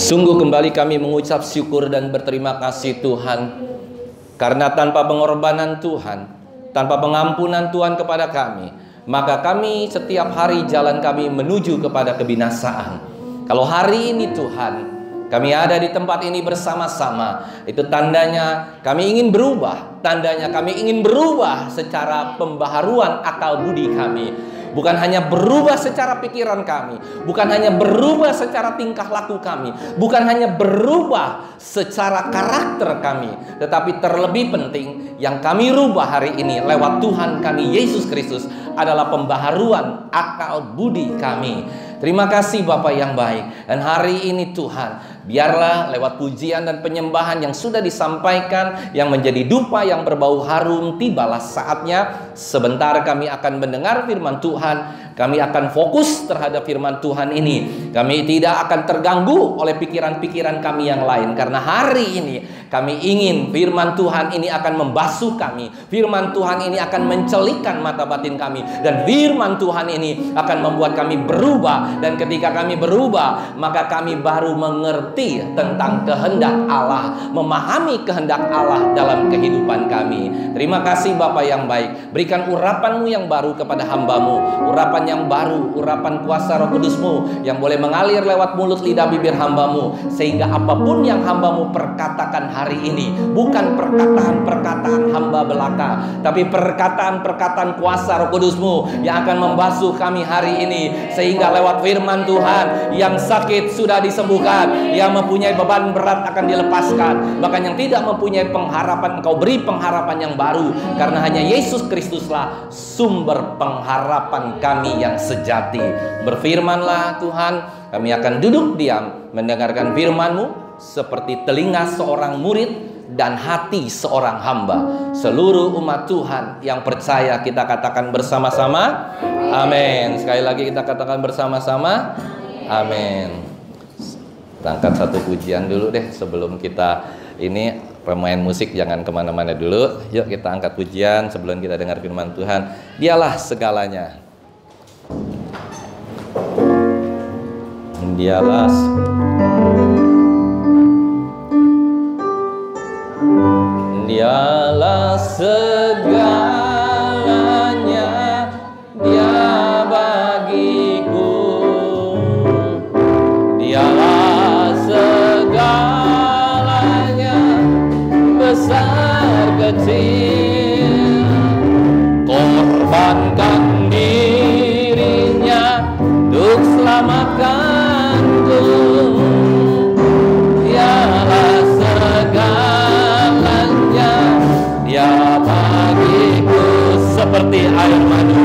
Sungguh kembali kami mengucap syukur dan berterima kasih Tuhan, karena tanpa pengorbanan Tuhan, tanpa pengampunan Tuhan kepada kami, maka kami setiap hari jalan kami menuju kepada kebinasaan. Kalau hari ini Tuhan, kami ada di tempat ini bersama-sama, itu tandanya kami ingin berubah. Tandanya kami ingin berubah secara pembaharuan akal budi kami. Bukan hanya berubah secara pikiran kami, bukan hanya berubah secara tingkah laku kami, bukan hanya berubah secara karakter kami, tetapi terlebih penting yang kami rubah hari ini lewat Tuhan kami Yesus Kristus adalah pembaharuan akal budi kami. Terima kasih Bapa yang baik. Dan hari ini Tuhan, biarlah lewat pujian dan penyembahan yang sudah disampaikan, yang menjadi dupa yang berbau harum, tibalah saatnya sebentar kami akan mendengar firman Tuhan. Kami akan fokus terhadap firman Tuhan ini. Kami tidak akan terganggu oleh pikiran-pikiran kami yang lain, karena hari ini kami ingin firman Tuhan ini akan membasuh kami. Firman Tuhan ini akan mencelikkan mata batin kami, dan firman Tuhan ini akan membuat kami berubah. Dan ketika kami berubah, maka kami baru mengerti tentang kehendak Allah, memahami kehendak Allah dalam kehidupan kami. Terima kasih Bapa yang baik. Berikan urapan-Mu yang baru kepada hamba-Mu, urapan yang baru, urapan kuasa Roh Kudus-Mu yang boleh mengalir lewat mulut lidah bibir hamba-Mu, sehingga apapun yang hamba-Mu perkatakan hari ini bukan perkataan-perkataan hamba belaka, tapi perkataan-perkataan kuasa Roh Kudus-Mu yang akan membasuh kami hari ini, sehingga lewat firman Tuhan yang sakit sudah disembuhkan, yang mempunyai beban berat akan dilepaskan, bahkan yang tidak mempunyai pengharapan Engkau beri pengharapan yang baru, karena hanya Yesus Kristuslah sumber pengharapan kami yang sejati. Berfirmanlah Tuhan, kami akan duduk diam mendengarkan firman-Mu seperti telinga seorang murid dan hati seorang hamba. Seluruh umat Tuhan yang percaya kita katakan bersama-sama amin. Sekali lagi kita katakan bersama-sama amin. Kita angkat satu pujian dulu deh sebelum kita ini pemain musik jangan kemana-mana dulu. Yuk kita angkat pujian sebelum kita dengar firman Tuhan. Dialah segalanya. Dialah segalanya, Dia bagiku. Dialah segalanya, besar kecil, korbankan dirinya untuk selamatkanku. Dialah segalanya, Dia bagiku. Seperti air madu,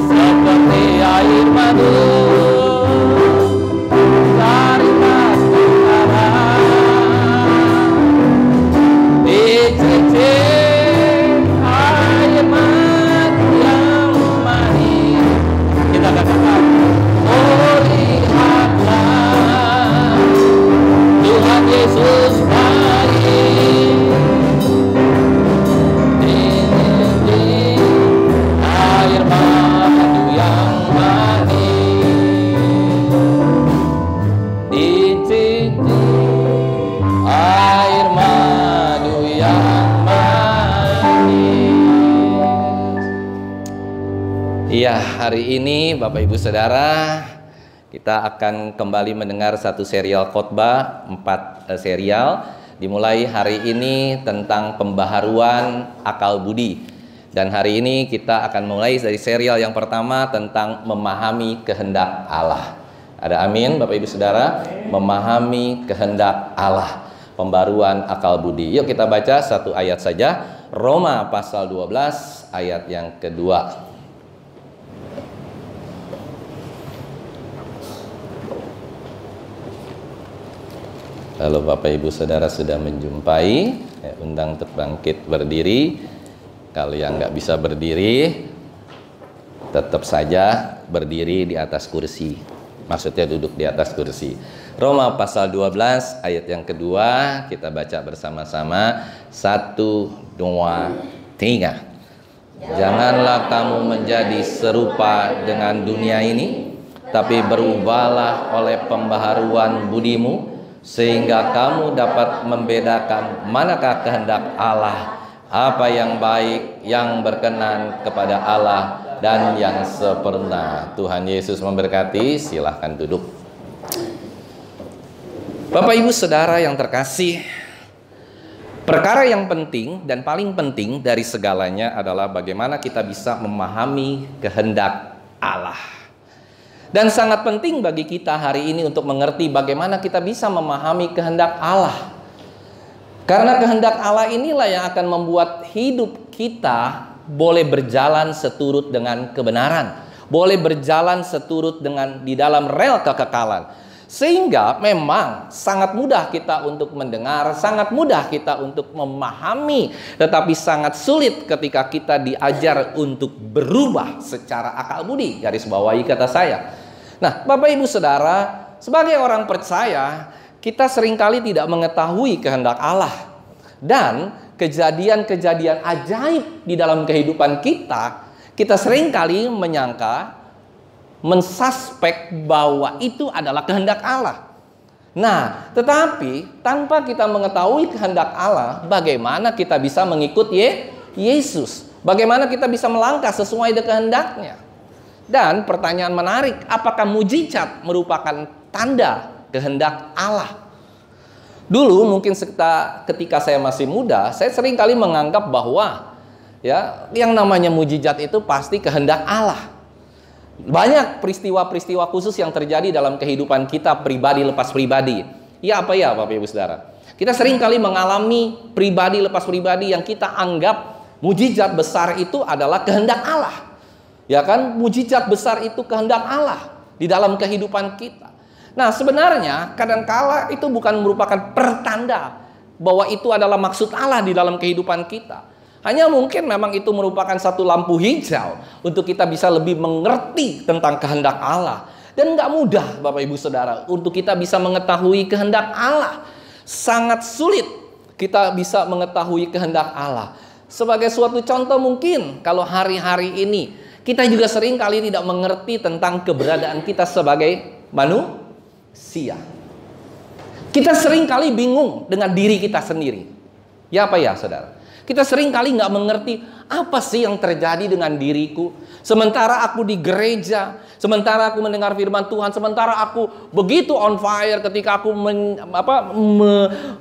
seperti air madu, dari utara dicicip air madu yang manis. Kita katakan, oh lihatlah Tuhan Yesus baik. Air madu yang manis, dicicip air madu yang manis. Iya, hari ini Bapak Ibu Saudara, kita akan kembali mendengar satu serial khotbah, 4 serial. Dimulai hari ini tentang pembaharuan akal budi. Dan hari ini kita akan mulai dari serial yang pertama tentang memahami kehendak Allah. Ada amin Bapak Ibu Saudara? Memahami kehendak Allah, pembaruan akal budi. Yuk kita baca satu ayat saja, Roma pasal 12 ayat yang kedua. Kalau Bapak Ibu Saudara sudah menjumpai, undang untuk bangkit berdiri. Kalau yang nggak bisa berdiri, tetap saja berdiri di atas kursi. Maksudnya duduk di atas kursi. Roma pasal 12 ayat yang kedua, kita baca bersama-sama. 1, 2, 3. Janganlah kamu menjadi serupa dengan dunia ini, tapi berubahlah oleh pembaharuan budimu, sehingga kamu dapat membedakan manakah kehendak Allah, apa yang baik, yang berkenan kepada Allah, dan yang sempurna. Tuhan Yesus memberkati. Silahkan duduk. Bapak Ibu Saudara yang terkasih, perkara yang penting dan paling penting dari segalanya adalah bagaimana kita bisa memahami kehendak Allah. Dan sangat penting bagi kita hari ini untuk mengerti bagaimana kita bisa memahami kehendak Allah. Karena kehendak Allah inilah yang akan membuat hidup kita boleh berjalan seturut dengan kebenaran, boleh berjalan seturut dengan di dalam rel kekekalan. Sehingga memang sangat mudah kita untuk mendengar, sangat mudah kita untuk memahami, tetapi sangat sulit ketika kita diajar untuk berubah secara akal budi. Garis bawahi kata saya. Nah, Bapak Ibu Saudara, sebagai orang percaya, kita seringkali tidak mengetahui kehendak Allah. Dan kejadian-kejadian ajaib di dalam kehidupan kita seringkali menyangka, mensuspek bahwa itu adalah kehendak Allah. Nah, tetapi tanpa kita mengetahui kehendak Allah, bagaimana kita bisa mengikut Yesus? Bagaimana kita bisa melangkah sesuai dengan kehendaknya? Dan pertanyaan menarik, apakah mujizat merupakan tanda kehendak Allah? Dulu mungkin ketika saya masih muda, saya seringkali menganggap bahwa yang namanya mujizat itu pasti kehendak Allah. Banyak peristiwa-peristiwa khusus yang terjadi dalam kehidupan kita pribadi lepas pribadi. Ya apa ya Bapak Ibu Saudara? Kita sering kali mengalami pribadi lepas pribadi yang kita anggap mujizat besar itu adalah kehendak Allah. Ya kan? Mujizat besar itu kehendak Allah di dalam kehidupan kita. Nah, sebenarnya kadangkala itu bukan merupakan pertanda bahwa itu adalah maksud Allah di dalam kehidupan kita. Hanya mungkin memang itu merupakan satu lampu hijau untuk kita bisa lebih mengerti tentang kehendak Allah. Dan nggak mudah Bapak Ibu Saudara untuk kita bisa mengetahui kehendak Allah. Sangat sulit kita bisa mengetahui kehendak Allah. Sebagai suatu contoh mungkin kalau hari-hari ini kita juga sering kali tidak mengerti tentang keberadaan kita sebagai manusia. Kita sering kali bingung dengan diri kita sendiri. Ya apa ya Saudara? Kita sering kali nggak mengerti apa sih yang terjadi dengan diriku. Sementara aku di gereja, sementara aku mendengar firman Tuhan, sementara aku begitu on fire ketika aku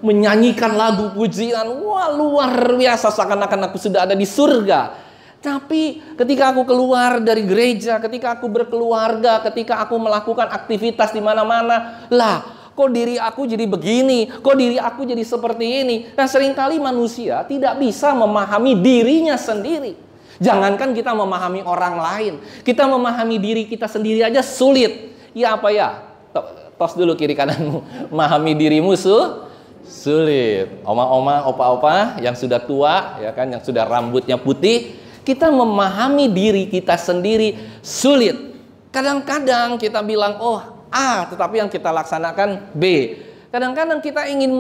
menyanyikan lagu pujian. Wah, luar biasa, seakan-akan aku sudah ada di surga. Tapi ketika aku keluar dari gereja, ketika aku berkeluarga, ketika aku melakukan aktivitas di mana-mana, lah, kok diri aku jadi begini? Kok diri aku jadi seperti ini? Nah, seringkali manusia tidak bisa memahami dirinya sendiri. Jangankan kita memahami orang lain, kita memahami diri kita sendiri aja sulit. Ya apa ya? Tos dulu kiri kananmu. Memahami dirimu sulit. Oma-oma, opa-opa yang sudah tua, ya kan, yang sudah rambutnya putih, kita memahami diri kita sendiri sulit. Kadang-kadang kita bilang, oh A, tetapi yang kita laksanakan B. Kadang-kadang kita ingin,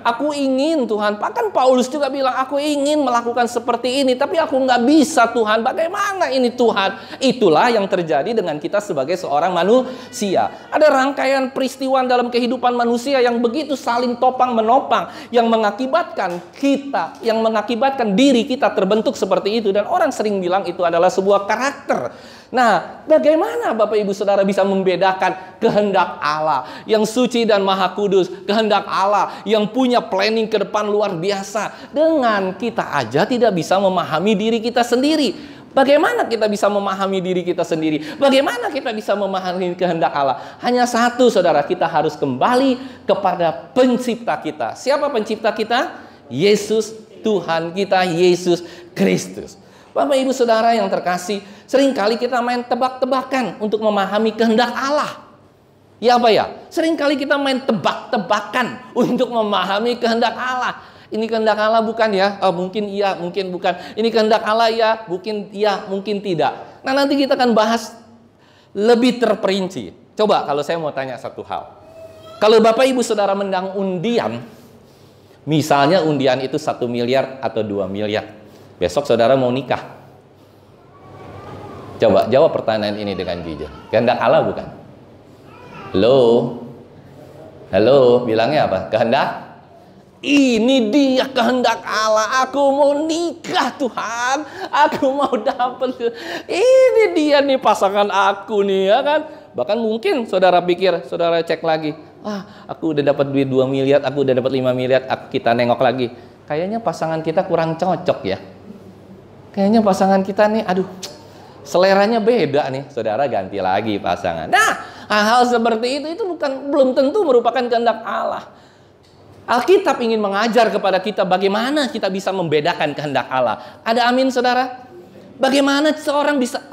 aku ingin Tuhan. Bahkan Paulus juga bilang, aku ingin melakukan seperti ini, tapi aku nggak bisa Tuhan. Bagaimana ini Tuhan? Itulah yang terjadi dengan kita sebagai seorang manusia. Ada rangkaian peristiwa dalam kehidupan manusia yang begitu saling topang menopang, yang mengakibatkan diri kita terbentuk seperti itu. Dan orang sering bilang itu adalah sebuah karakter. Nah, bagaimana Bapak Ibu Saudara bisa membedakan kehendak Allah yang suci dan maha kudus, kehendak Allah yang punya planning ke depan luar biasa, dengan kita aja tidak bisa memahami diri kita sendiri? Bagaimana kita bisa memahami diri kita sendiri? Bagaimana kita bisa memahami kehendak Allah? Hanya satu, Saudara, kita harus kembali kepada pencipta kita. Siapa pencipta kita? Yesus, Tuhan kita, Yesus Kristus. Bapak Ibu Saudara yang terkasih, seringkali kita main tebak-tebakan untuk memahami kehendak Allah. Ya apa ya? Seringkali kita main tebak-tebakan untuk memahami kehendak Allah. Ini kehendak Allah bukan ya? Oh, mungkin iya, mungkin bukan. Ini kehendak Allah ya, mungkin iya, mungkin tidak. Nah, nanti kita akan bahas lebih terperinci. Coba kalau saya mau tanya satu hal. Kalau Bapak Ibu Saudara menang undian, misalnya undian itu 1 miliar atau 2 miliar. Besok saudara mau nikah. Coba jawab pertanyaan ini dengan jujur. Kehendak Allah bukan? Halo? Halo, bilangnya apa? Kehendak? Ini dia kehendak Allah. Aku mau nikah Tuhan. Aku mau dapat. Ini dia nih pasangan aku nih, ya kan? Bahkan mungkin saudara pikir, saudara cek lagi. Aku udah dapat duit 2 miliar, aku udah dapat 5 miliar, kita nengok lagi. Kayaknya pasangan kita kurang cocok ya. Kayaknya pasangan kita nih, aduh, seleranya beda nih. Saudara ganti lagi pasangan. Nah, hal-hal seperti itu belum tentu merupakan kehendak Allah. Alkitab ingin mengajar kepada kita bagaimana kita bisa membedakan kehendak Allah. Ada amin, saudara? Bagaimana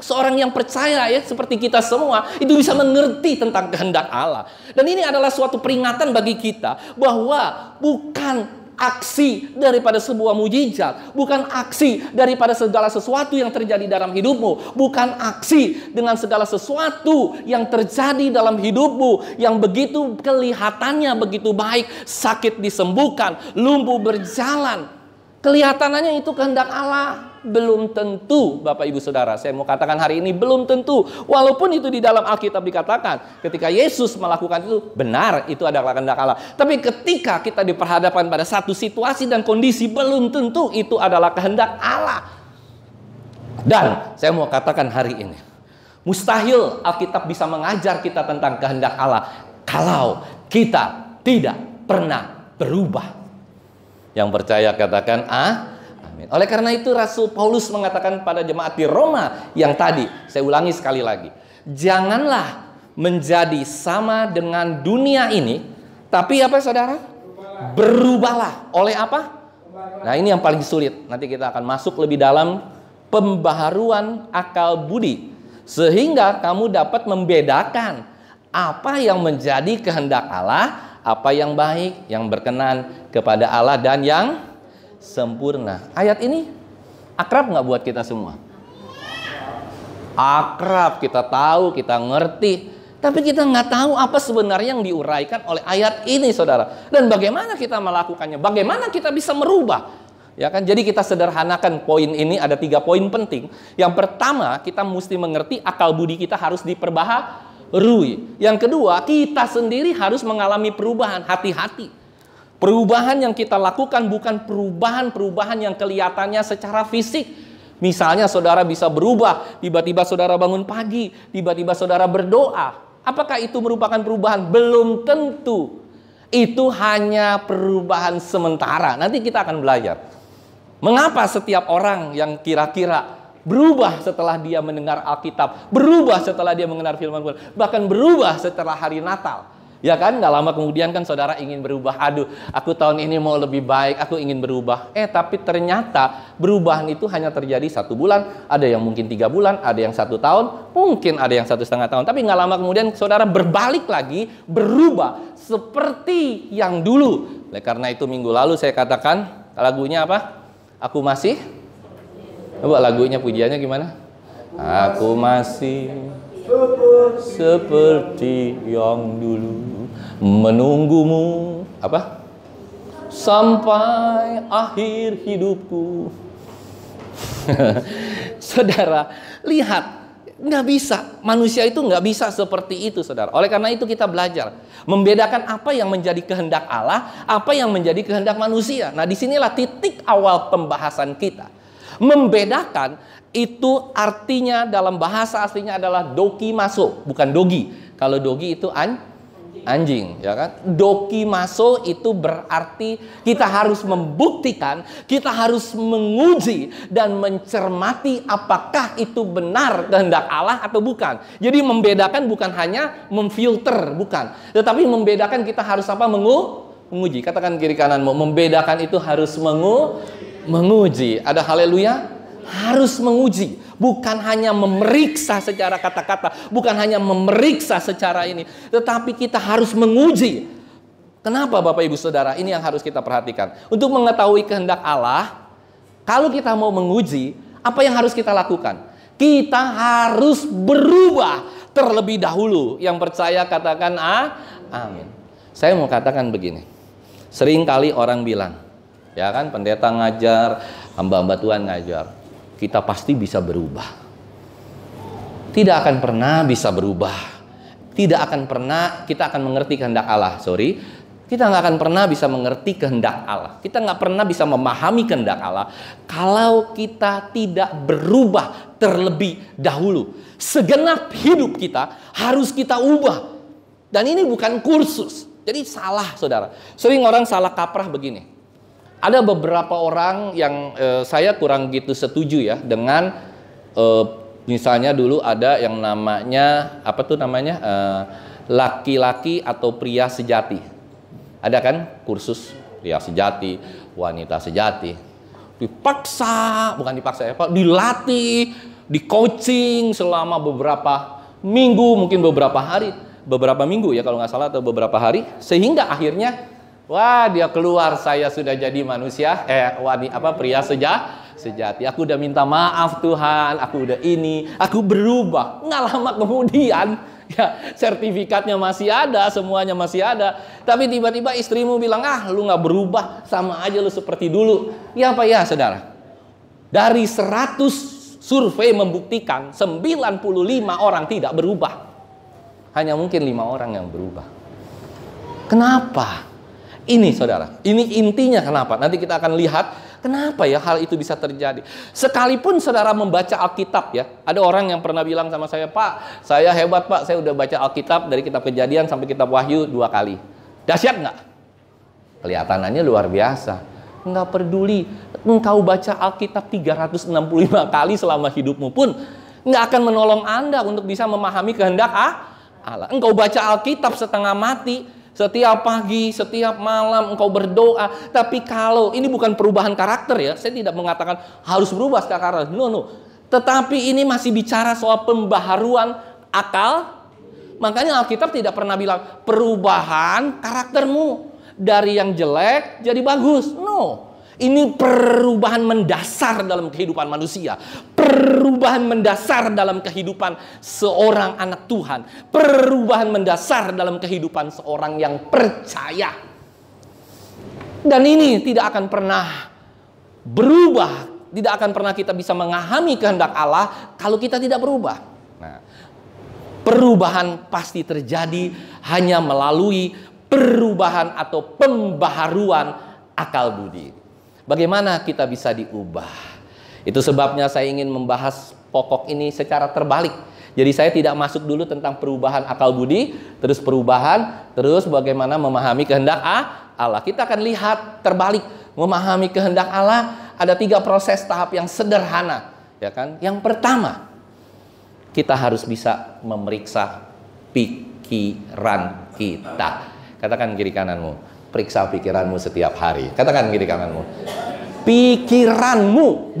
seorang yang percaya ya seperti kita semua itu bisa mengerti tentang kehendak Allah. Dan ini adalah suatu peringatan bagi kita bahwa bukan aksi daripada sebuah mujizat, bukan aksi daripada segala sesuatu yang terjadi dalam hidupmu, bukan aksi dengan segala sesuatu yang terjadi dalam hidupmu yang begitu kelihatannya begitu baik, sakit disembuhkan, lumpuh berjalan. Kelihatannya itu kehendak Allah. Belum tentu, Bapak Ibu Saudara. Saya mau katakan hari ini belum tentu. Walaupun itu di dalam Alkitab dikatakan ketika Yesus melakukan itu, benar itu adalah kehendak Allah. Tapi ketika kita diperhadapkan pada satu situasi dan kondisi, belum tentu itu adalah kehendak Allah. Dan saya mau katakan hari ini, mustahil Alkitab bisa mengajar kita tentang kehendak Allah kalau kita tidak pernah berubah. Yang percaya katakan amin. Oleh karena itu Rasul Paulus mengatakan pada jemaat di Roma yang tadi, saya ulangi sekali lagi, janganlah menjadi sama dengan dunia ini, tapi apa saudara? Berubahlah. Oleh apa? Nah, ini yang paling sulit. Nanti kita akan masuk lebih dalam pembaharuan akal budi, sehingga kamu dapat membedakan apa yang menjadi kehendak Allah, apa yang baik, yang berkenan kepada Allah dan yang sempurna. Ayat ini akrab nggak buat kita semua? Akrab, kita tahu, kita ngerti, tapi kita nggak tahu apa sebenarnya yang diuraikan oleh ayat ini, saudara. Dan bagaimana kita melakukannya? Bagaimana kita bisa merubah? Ya kan? Jadi kita sederhanakan poin ini, ada 3 poin penting. Yang pertama, kita mesti mengerti akal budi kita harus diperbaharui. Yang kedua, kita sendiri harus mengalami perubahan. Hati-hati. Perubahan yang kita lakukan bukan perubahan yang kelihatannya secara fisik. Misalnya saudara bisa berubah, tiba-tiba saudara bangun pagi, tiba-tiba saudara berdoa. Apakah itu merupakan perubahan? Belum tentu. Itu hanya perubahan sementara. Nanti kita akan belajar. Mengapa setiap orang yang kira-kira berubah setelah dia mendengar Alkitab, berubah setelah dia mendengar firman Tuhan, bahkan berubah setelah hari Natal. Ya kan, nggak lama kemudian kan saudara ingin berubah. Aduh, aku tahun ini mau lebih baik, aku ingin berubah. Tapi ternyata perubahan itu hanya terjadi 1 bulan. Ada yang mungkin 3 bulan, ada yang 1 tahun, mungkin ada yang 1,5 tahun. Tapi nggak lama kemudian saudara berbalik lagi, berubah seperti yang dulu. Oleh karena itu minggu lalu saya katakan lagunya apa? Aku masih. Coba lagunya, pujiannya gimana? Aku masih seperti yang dulu menunggumu apa? Sampai akhir hidupku. Saudara, lihat, nggak bisa. Manusia itu nggak bisa seperti itu, saudara. Oleh karena itu kita belajar membedakan apa yang menjadi kehendak Allah, apa yang menjadi kehendak manusia. Nah, disinilah titik awal pembahasan kita. Membedakan itu artinya dalam bahasa aslinya adalah dokimaso, bukan dogi. Kalau dogi itu anjing, ya kan? Dokimaso itu berarti kita harus membuktikan, kita harus menguji dan mencermati apakah itu benar kehendak Allah atau bukan. Jadi membedakan bukan hanya memfilter, bukan. Tetapi membedakan kita harus apa? Menguji. Katakan kiri kananmu, membedakan itu harus menguji. Ada haleluya? Harus menguji, bukan hanya memeriksa secara kata-kata, bukan hanya memeriksa secara ini, tetapi kita harus menguji. Kenapa Bapak Ibu Saudara? Ini yang harus kita perhatikan. Untuk mengetahui kehendak Allah, kalau kita mau menguji, apa yang harus kita lakukan? Kita harus berubah terlebih dahulu. Yang percaya katakan amin. Saya mau katakan begini. Sering kali orang bilang, ya kan, pendeta ngajar, hamba-hamba Tuhan ngajar, kita pasti bisa berubah. Tidak akan pernah bisa berubah. kita akan mengerti kehendak Allah. Kita nggak akan pernah bisa mengerti kehendak Allah. Kita nggak pernah bisa memahami kehendak Allah kalau kita tidak berubah terlebih dahulu. Segenap hidup kita harus kita ubah. Dan ini bukan kursus. Jadi salah, saudara. Sering orang salah kaprah begini. Ada beberapa orang yang saya kurang gitu setuju ya dengan misalnya dulu ada yang namanya laki-laki atau pria sejati. Ada kan kursus pria sejati, wanita sejati. Dilatih, di coaching selama beberapa minggu, mungkin beberapa minggu ya kalau nggak salah, atau beberapa hari, sehingga akhirnya dia keluar, saya sudah jadi manusia, pria sejati. Aku udah minta maaf Tuhan, aku udah aku berubah. Nggak lama kemudian, ya sertifikatnya masih ada, semuanya masih ada. Tapi tiba-tiba istrimu bilang, lu nggak berubah, sama aja lu seperti dulu. Ya apa ya saudara? Dari 100 survei membuktikan 95 orang tidak berubah. Hanya mungkin 5 orang yang berubah. Kenapa? Ini saudara, ini intinya kenapa. Nanti kita akan lihat kenapa ya hal itu bisa terjadi. Sekalipun saudara membaca Alkitab ya. Ada orang yang pernah bilang sama saya, Pak, saya hebat Pak, saya udah baca Alkitab dari kitab Kejadian sampai kitab Wahyu 2 kali. Dahsyat nggak? Kelihatannya luar biasa. Nggak peduli engkau baca Alkitab 365 kali selama hidupmu pun nggak akan menolong Anda untuk bisa memahami kehendak Allah. Engkau baca Alkitab setengah mati, setiap pagi, setiap malam engkau berdoa. Tapi kalau ini bukan perubahan karakter ya, saya tidak mengatakan harus berubah secara karakter. No. Tetapi ini masih bicara soal pembaharuan akal. Makanya Alkitab tidak pernah bilang perubahan karaktermu dari yang jelek jadi bagus. No. Ini perubahan mendasar dalam kehidupan manusia. Perubahan mendasar dalam kehidupan seorang anak Tuhan. Perubahan mendasar dalam kehidupan seorang yang percaya. Dan ini tidak akan pernah berubah. Tidak akan pernah kita bisa memahami kehendak Allah kalau kita tidak berubah. Nah, perubahan pasti terjadi hanya melalui perubahan atau pembaharuan akal budi. Bagaimana kita bisa diubah? Itu sebabnya saya ingin membahas pokok ini secara terbalik. Jadi saya tidak masuk dulu tentang perubahan akal budi, terus bagaimana memahami kehendak Allah. Kita akan lihat terbalik. Memahami kehendak Allah ada 3 proses tahap yang sederhana, ya kan? Yang pertama, kita harus bisa memeriksa pikiran kita. Katakan kiri kananmu, periksa pikiranmu setiap hari. Katakan kiri kananmu, pikiranmu,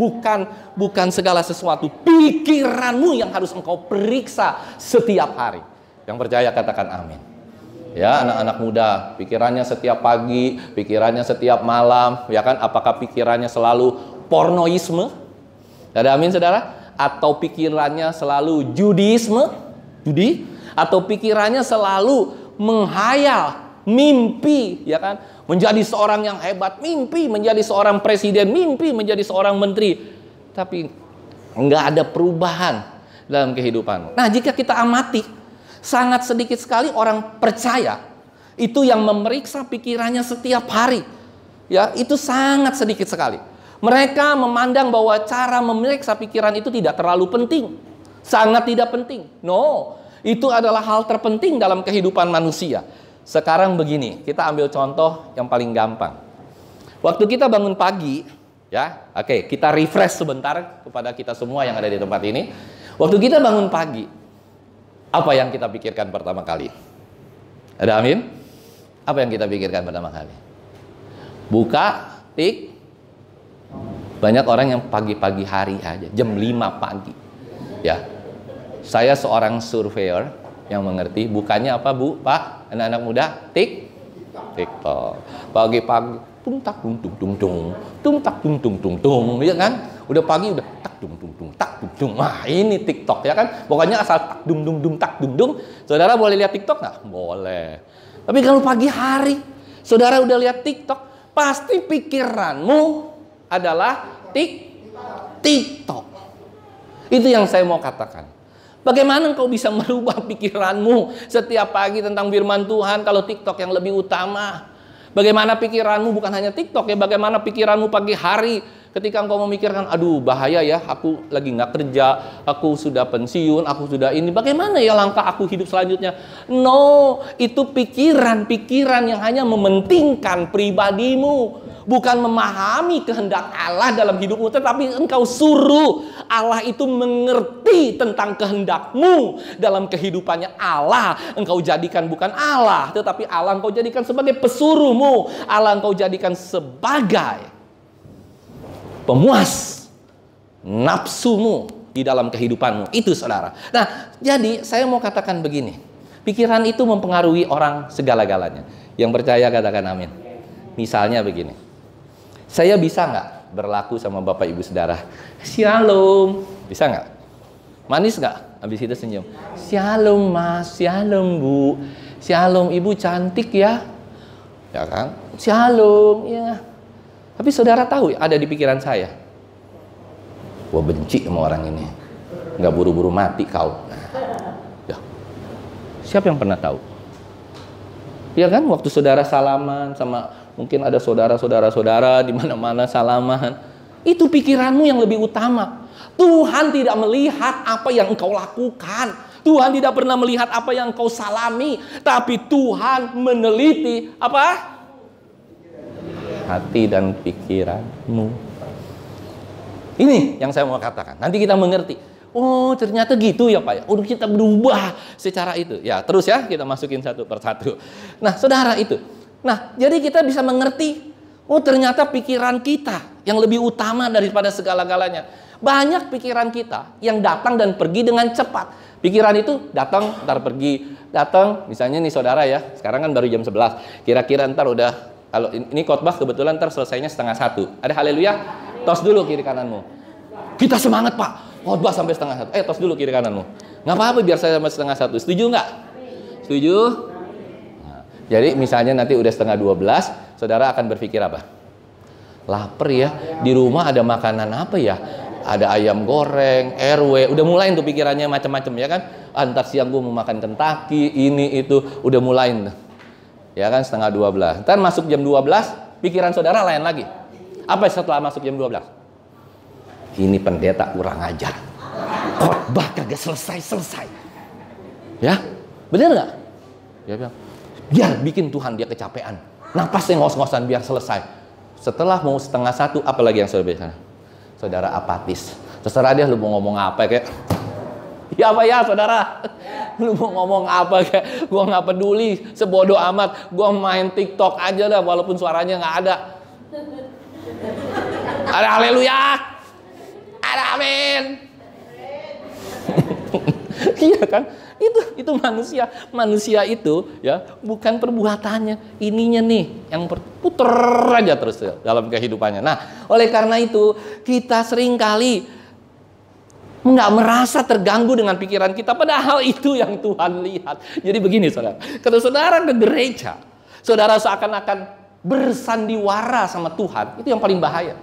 bukan segala sesuatu. Pikiranmu yang harus engkau periksa setiap hari. Yang percaya katakan amin. Ya, anak-anak muda, pikirannya setiap pagi, pikirannya setiap malam, ya kan? Apakah pikirannya selalu pornoisme? Ada amin saudara? Atau pikirannya selalu judi? Atau pikirannya selalu menghayal, mimpi, ya kan? Menjadi seorang yang hebat, mimpi menjadi seorang presiden, mimpi menjadi seorang menteri. Tapi nggak ada perubahan dalam kehidupan. Nah, jika kita amati, sangat sedikit sekali orang percaya itu yang memeriksa pikirannya setiap hari. Ya, itu sangat sedikit sekali. Mereka memandang bahwa cara memeriksa pikiran itu tidak terlalu penting. Sangat tidak penting. No, itu adalah hal terpenting dalam kehidupan manusia. Sekarang begini, kita ambil contoh yang paling gampang. Waktu kita bangun pagi, ya, oke, kita refresh sebentar kepada kita semua yang ada di tempat ini. Waktu kita bangun pagi, apa yang kita pikirkan pertama kali? Ada amin? Apa yang kita pikirkan pertama kali? Buka, tik. Banyak orang yang pagi-pagi hari aja, jam 5 pagi. Ya, saya seorang surveyor yang mengerti. Bukannya apa Bu, Pak, anak-anak muda? TikTok. Pagi-pagi tung tak tung tung tung tung, tung tak tung tung tung tung, ya kan? Udah pagi udah tak tung tung tung, tak tung tung. Wah, ini TikTok ya kan? Pokoknya asal tak dung dung dung tak dung dung. Saudara boleh lihat TikTok nggak? Boleh. Tapi kalau pagi hari saudara udah lihat TikTok, pasti pikiranmu adalah TikTok. Itu yang saya mau katakan. Bagaimana engkau bisa merubah pikiranmu setiap pagi tentang firman Tuhan kalau TikTok yang lebih utama? Bagaimana pikiranmu bukan hanya TikTok ya, bagaimana pikiranmu pagi hari ketika engkau memikirkan, aduh bahaya ya, aku lagi nggak kerja, aku sudah pensiun, aku sudah ini, bagaimana ya langkah aku hidup selanjutnya? No, itu pikiran-pikiran yang hanya mementingkan pribadimu, bukan memahami kehendak Allah dalam hidupmu, tetapi engkau suruh Allah itu mengerti tentang kehendakmu dalam kehidupannya. Allah engkau jadikan bukan Allah, tetapi Allah engkau jadikan sebagai pesuruhmu. Allah engkau jadikan sebagai pemuas nafsumu di dalam kehidupanmu. Itu saudara. Nah, jadi saya mau katakan begini. Pikiran itu mempengaruhi orang segala-galanya. Yang percaya katakan amin. Misalnya begini. Saya bisa nggak berlaku sama Bapak Ibu Saudara? Shalom. Bisa nggak? Manis nggak? Habis itu senyum. Shalom Mas, shalom Bu. Shalom Ibu cantik ya. Ya kan? Shalom ya. Tapi saudara tahu ada di pikiran saya, gua benci sama orang ini, nggak buru-buru mati kau. Ya. Siapa yang pernah tahu? Ya kan, waktu saudara salaman sama mungkin ada saudara-saudara di mana-mana salaman, itu pikiranmu yang lebih utama. Tuhan tidak melihat apa yang engkau lakukan. Tuhan tidak pernah melihat apa yang engkau salami, tapi Tuhan meneliti apa? Hati dan pikiranmu. Ini yang saya mau katakan. Nanti kita mengerti. Oh, ternyata gitu ya Pak ya. Udah kita berubah secara itu. Ya, terus ya kita masukin satu persatu. Nah, saudara itu. Nah, jadi kita bisa mengerti. Oh, ternyata pikiran kita yang lebih utama daripada segala-galanya. Banyak pikiran kita yang datang dan pergi dengan cepat. Pikiran itu datang, ntar pergi. Datang, misalnya nih saudara ya. Sekarang kan baru jam 11. Kira-kira ntar udah, kalau ini khotbah kebetulan ntar selesainya 12:30. Ada haleluya? Tos dulu kiri kananmu. Kita semangat Pak, khotbah sampai 12:30. Tos dulu kiri kananmu. Nggak apa-apa biar saya sampai 11:30. Setuju nggak? Setuju? Nah, jadi misalnya nanti udah 11:30, saudara akan berpikir apa? Lapar ya, di rumah ada makanan apa ya? Ada ayam goreng, RW, udah mulai tuh pikirannya macam-macam ya kan? Antar siang gue mau makan Kentucky, ini itu, udah mulai tuh. Ya kan 11:30. Ntar masuk jam 12, pikiran saudara lain lagi. Apa setelah masuk jam 12? Ini pendeta kurang ajar. Khotbah kagak selesai-selesai. Ya, bener nggak? Dia bilang, biar bikin Tuhan dia kecapean. Napasnya ngos-ngosan biar selesai. Setelah mau 12:30, apalagi yang saudara bilang? Saudara apatis. Terserah dia lu mau ngomong apa kayak. Ya apa ya saudara, lu mau ngomong apa kayak, gua nggak peduli, sebodoh amat, gua main TikTok aja dah walaupun suaranya nggak ada. Ada haleluya, ada amin. Iya kan, itu manusia itu ya bukan perbuatannya, ininya nih yang puter aja terus dalam kehidupannya. Nah, oleh karena itu kita seringkali nggak merasa terganggu dengan pikiran kita, padahal itu yang Tuhan lihat. Jadi begini saudara, kalau saudara ke gereja, saudara seakan-akan bersandiwara sama Tuhan, itu yang paling bahaya.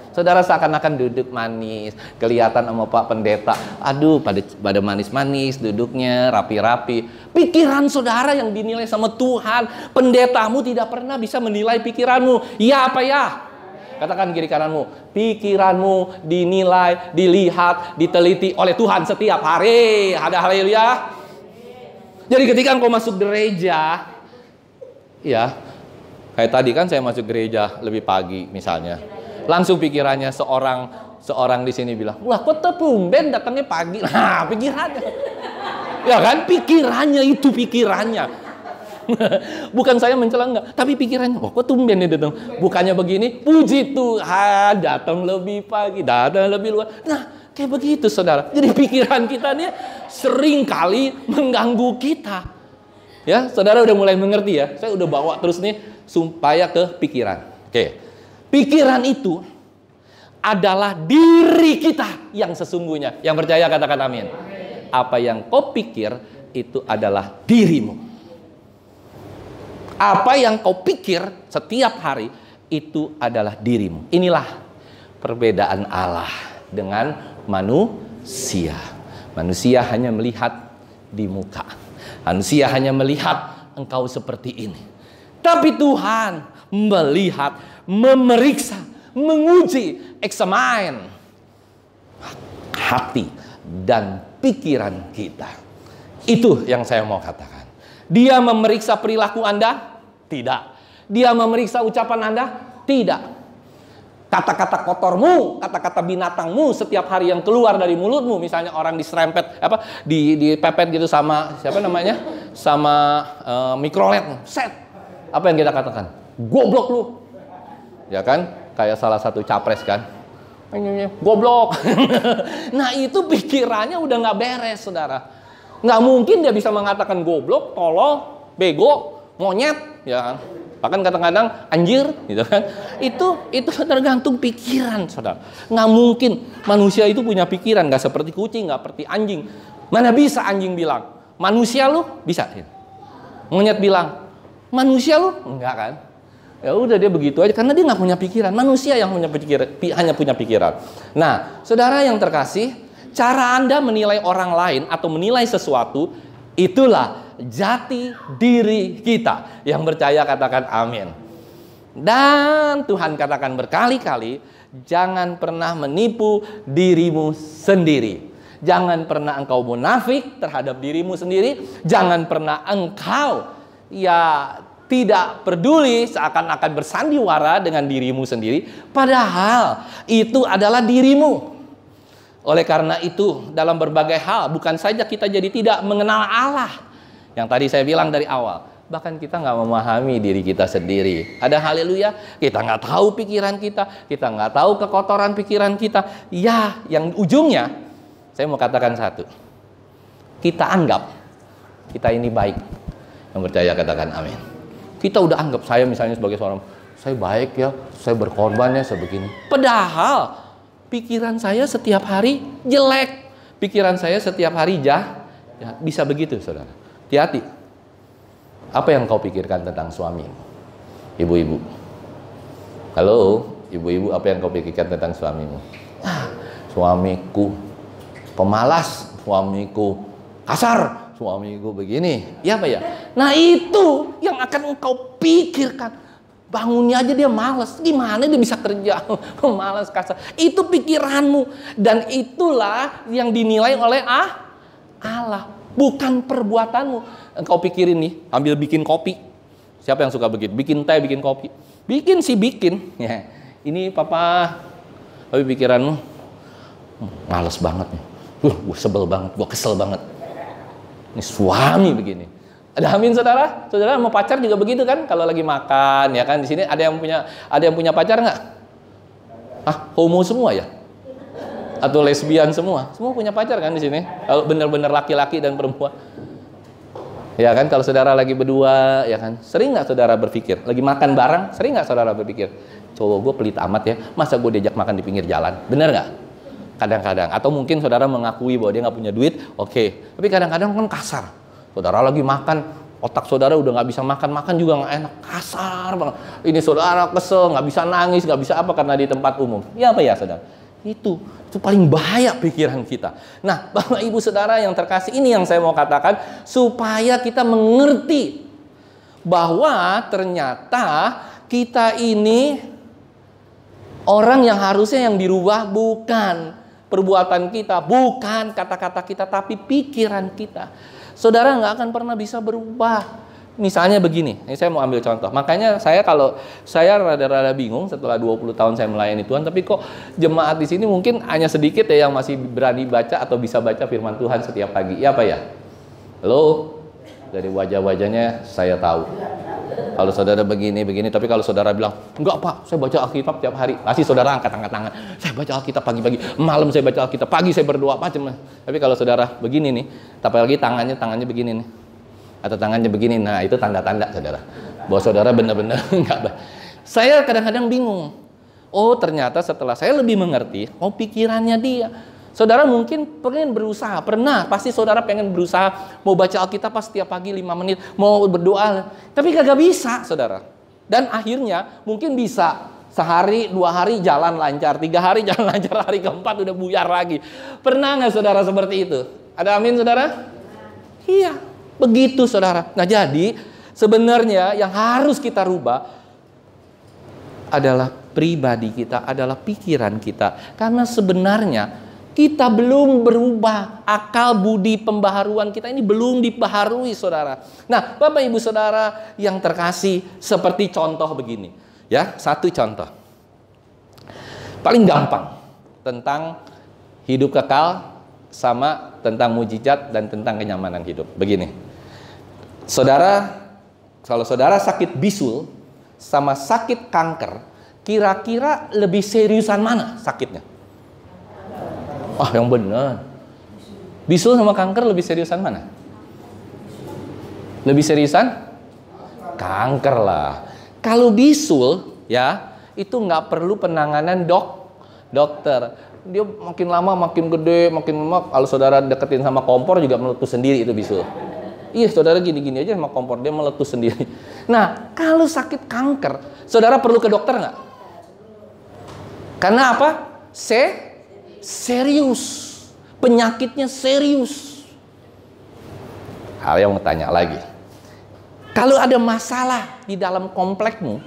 Saudara seakan-akan duduk manis, kelihatan sama Pak Pendeta, aduh pada manis-manis duduknya, rapi-rapi. Pikiran saudara yang dinilai sama Tuhan, pendetamu tidak pernah bisa menilai pikiranmu. Ya apa ya? Katakan kiri kananmu, pikiranmu dinilai, dilihat, diteliti oleh Tuhan setiap hari. Ada haleluya. Jadi ketika engkau masuk gereja, ya, kayak tadi kan saya masuk gereja lebih pagi misalnya, langsung pikirannya seorang di sini bilang, wah kok tumben datangnya pagi. Nah, pikirannya, ya kan, pikirannya. Bukan saya mencela enggak, tapi pikirannya, wah kok tumben nih datang. Bukannya begini, puji Tuhan datang lebih pagi, datang lebih luar. Nah, kayak begitu saudara. Jadi pikiran kita nih sering kali mengganggu kita. Ya, saudara udah mulai mengerti ya. Saya udah bawa terus nih supaya ke pikiran. Oke. Pikiran itu adalah diri kita yang sesungguhnya. Yang percaya katakan amin. Apa yang kau pikir itu adalah dirimu. Apa yang kau pikir setiap hari itu adalah dirimu. Inilah perbedaan Allah dengan manusia. Manusia hanya melihat di muka. Manusia hanya melihat engkau seperti ini. Tapi Tuhan melihat, memeriksa, menguji, examine hati dan pikiran kita. Itu yang saya mau katakan. Dia memeriksa perilaku Anda? Tidak. Dia memeriksa ucapan Anda? Tidak. Kata-kata kotormu, kata-kata binatangmu setiap hari yang keluar dari mulutmu, misalnya orang diserempet dipepet gitu sama siapa namanya? Sama mikrolet, set. Apa yang kita katakan? Goblok lu. Ya kan? Kayak salah satu capres kan. Goblok. Nah, itu pikirannya udah nggak beres, saudara. Nggak mungkin dia bisa mengatakan goblok, tolol, bego, monyet, ya kan? Bahkan kadang-kadang anjir, gitu kan? Itu tergantung pikiran, saudara. Nggak mungkin manusia itu punya pikiran, nggak seperti kucing, nggak seperti anjing. Mana bisa anjing bilang, manusia lu bisa? Monyet bilang, manusia lu enggak kan? Ya udah, dia begitu aja karena dia nggak punya pikiran. Manusia yang punya pikiran, hanya punya pikiran. Nah, saudara yang terkasih, cara Anda menilai orang lain atau menilai sesuatu, itulah jati diri kita. Yang percaya katakan amin. Dan Tuhan katakan berkali-kali, jangan pernah menipu dirimu sendiri. Jangan pernah engkau munafik terhadap dirimu sendiri. Jangan pernah engkau tidak peduli seakan-akan bersandiwara dengan dirimu sendiri, padahal itu adalah dirimu. Oleh karena itu, dalam berbagai hal, bukan saja kita jadi tidak mengenal Allah, yang tadi saya bilang dari awal, bahkan kita nggak memahami diri kita sendiri. Ada haleluya, kita nggak tahu pikiran kita nggak tahu kekotoran pikiran kita. Ya, yang ujungnya, saya mau katakan satu, kita anggap kita ini baik. Yang percaya katakan amin. Kita udah anggap saya misalnya sebagai seorang, saya baik ya, saya berkorban ya, saya begini. Padahal pikiran saya setiap hari jelek. Pikiran saya setiap hari bisa begitu, saudara. Hati-hati. Apa yang kau pikirkan tentang suami? Ibu-ibu. Halo, ibu-ibu, apa yang kau pikirkan tentang suamimu? Suamiku pemalas, suamiku kasar, suamiku begini, ya apa ya? Nah, itu yang akan engkau pikirkan. Bangunnya aja dia malas, gimana dia bisa kerja? Malas, kasar. Itu pikiranmu, dan itulah yang dinilai oleh Allah, bukan perbuatanmu. Engkau pikirin nih, ambil bikin kopi. Siapa yang suka begitu? Bikin teh, bikin kopi. Bikin sih bikin. Ya. Ini papa, tapi pikiranmu malas banget nih. Gue sebel banget, gue kesel banget. Ini suami begini. Ada amin, saudara? Saudara mau pacar juga begitu kan? Kalau lagi makan, ya kan? Di sini ada yang punya pacar nggak? Homo semua ya? Atau lesbian semua? Semua punya pacar kan di sini? Kalau benar-benar laki-laki dan perempuan. Ya kan? Kalau saudara lagi berdua, ya kan? Sering nggak saudara berpikir? Lagi makan bareng, sering nggak saudara berpikir? Cowok gue pelit amat ya, masa gue diajak makan di pinggir jalan? Bener nggak? Kadang-kadang, atau mungkin saudara mengakui bahwa dia nggak punya duit, oke. Tapi kadang-kadang kan kasar. Saudara lagi makan, otak saudara udah nggak bisa makan juga nggak enak, kasar banget. Ini saudara kesel, nggak bisa nangis, nggak bisa apa karena di tempat umum. Ya apa ya, saudara? Itu paling bahaya pikiran kita. Nah, Bapak Ibu Saudara yang terkasih, ini yang saya mau katakan supaya kita mengerti bahwa ternyata kita ini orang yang harusnya yang dirubah bukan perbuatan kita, bukan kata-kata kita, tapi pikiran kita. Saudara nggak akan pernah bisa berubah. Misalnya begini, ini saya mau ambil contoh. Makanya kalau saya rada-rada bingung setelah 20 tahun saya melayani Tuhan, tapi kok jemaat di sini mungkin hanya sedikit ya yang masih berani baca atau bisa baca firman Tuhan setiap pagi. Ya apa ya? Halo? Dari wajah-wajahnya saya tahu. Kalau saudara begini, tapi kalau saudara bilang, enggak Pak, saya baca Alkitab tiap hari. Pasti saudara angkat tangan. Saya baca Alkitab pagi-pagi, malam saya baca Alkitab, pagi saya berdoa, macam. Tapi kalau saudara begini nih, tapi lagi tangannya begini nih. Atau tangannya begini, nah itu tanda-tanda saudara. Bahwa saudara benar-benar enggak. Saya kadang-kadang bingung. Oh ternyata setelah saya lebih mengerti, pikirannya dia. Saudara mungkin pengen berusaha, pasti saudara pengen berusaha mau baca Alkitab pas setiap pagi 5 menit, mau berdoa, tapi kagak bisa, saudara. Dan akhirnya mungkin bisa sehari, 2 hari jalan lancar, 3 hari jalan lancar, hari keempat udah buyar lagi. Pernah nggak saudara seperti itu? Ada amin, saudara? Iya, begitu, saudara. Nah, jadi sebenarnya yang harus kita rubah adalah pribadi kita, adalah pikiran kita. Karena sebenarnya kita belum berubah. Akal budi pembaharuan kita ini belum dibaharui, saudara. Nah, Bapak Ibu Saudara yang terkasih, seperti contoh begini. Ya, satu contoh. Paling gampang tentang hidup kekal sama tentang mujizat dan tentang kenyamanan hidup. Begini. Saudara, kalau saudara sakit bisul sama sakit kanker, kira-kira lebih seriusan mana sakitnya? Ah, yang benar. Bisul sama kanker lebih seriusan mana? Lebih seriusan? Kanker lah. Kalau bisul, ya, itu nggak perlu penanganan dokter. Dia makin lama makin gede, makin lemak. Kalau saudara deketin sama kompor juga meletus sendiri itu bisul. Iya, saudara gini-gini aja sama kompor, dia meletus sendiri. Nah, kalau sakit kanker, saudara perlu ke dokter nggak? Karena apa? Serius. Penyakitnya serius. Hal yang mau tanya lagi. Kalau ada masalah di dalam komplekmu,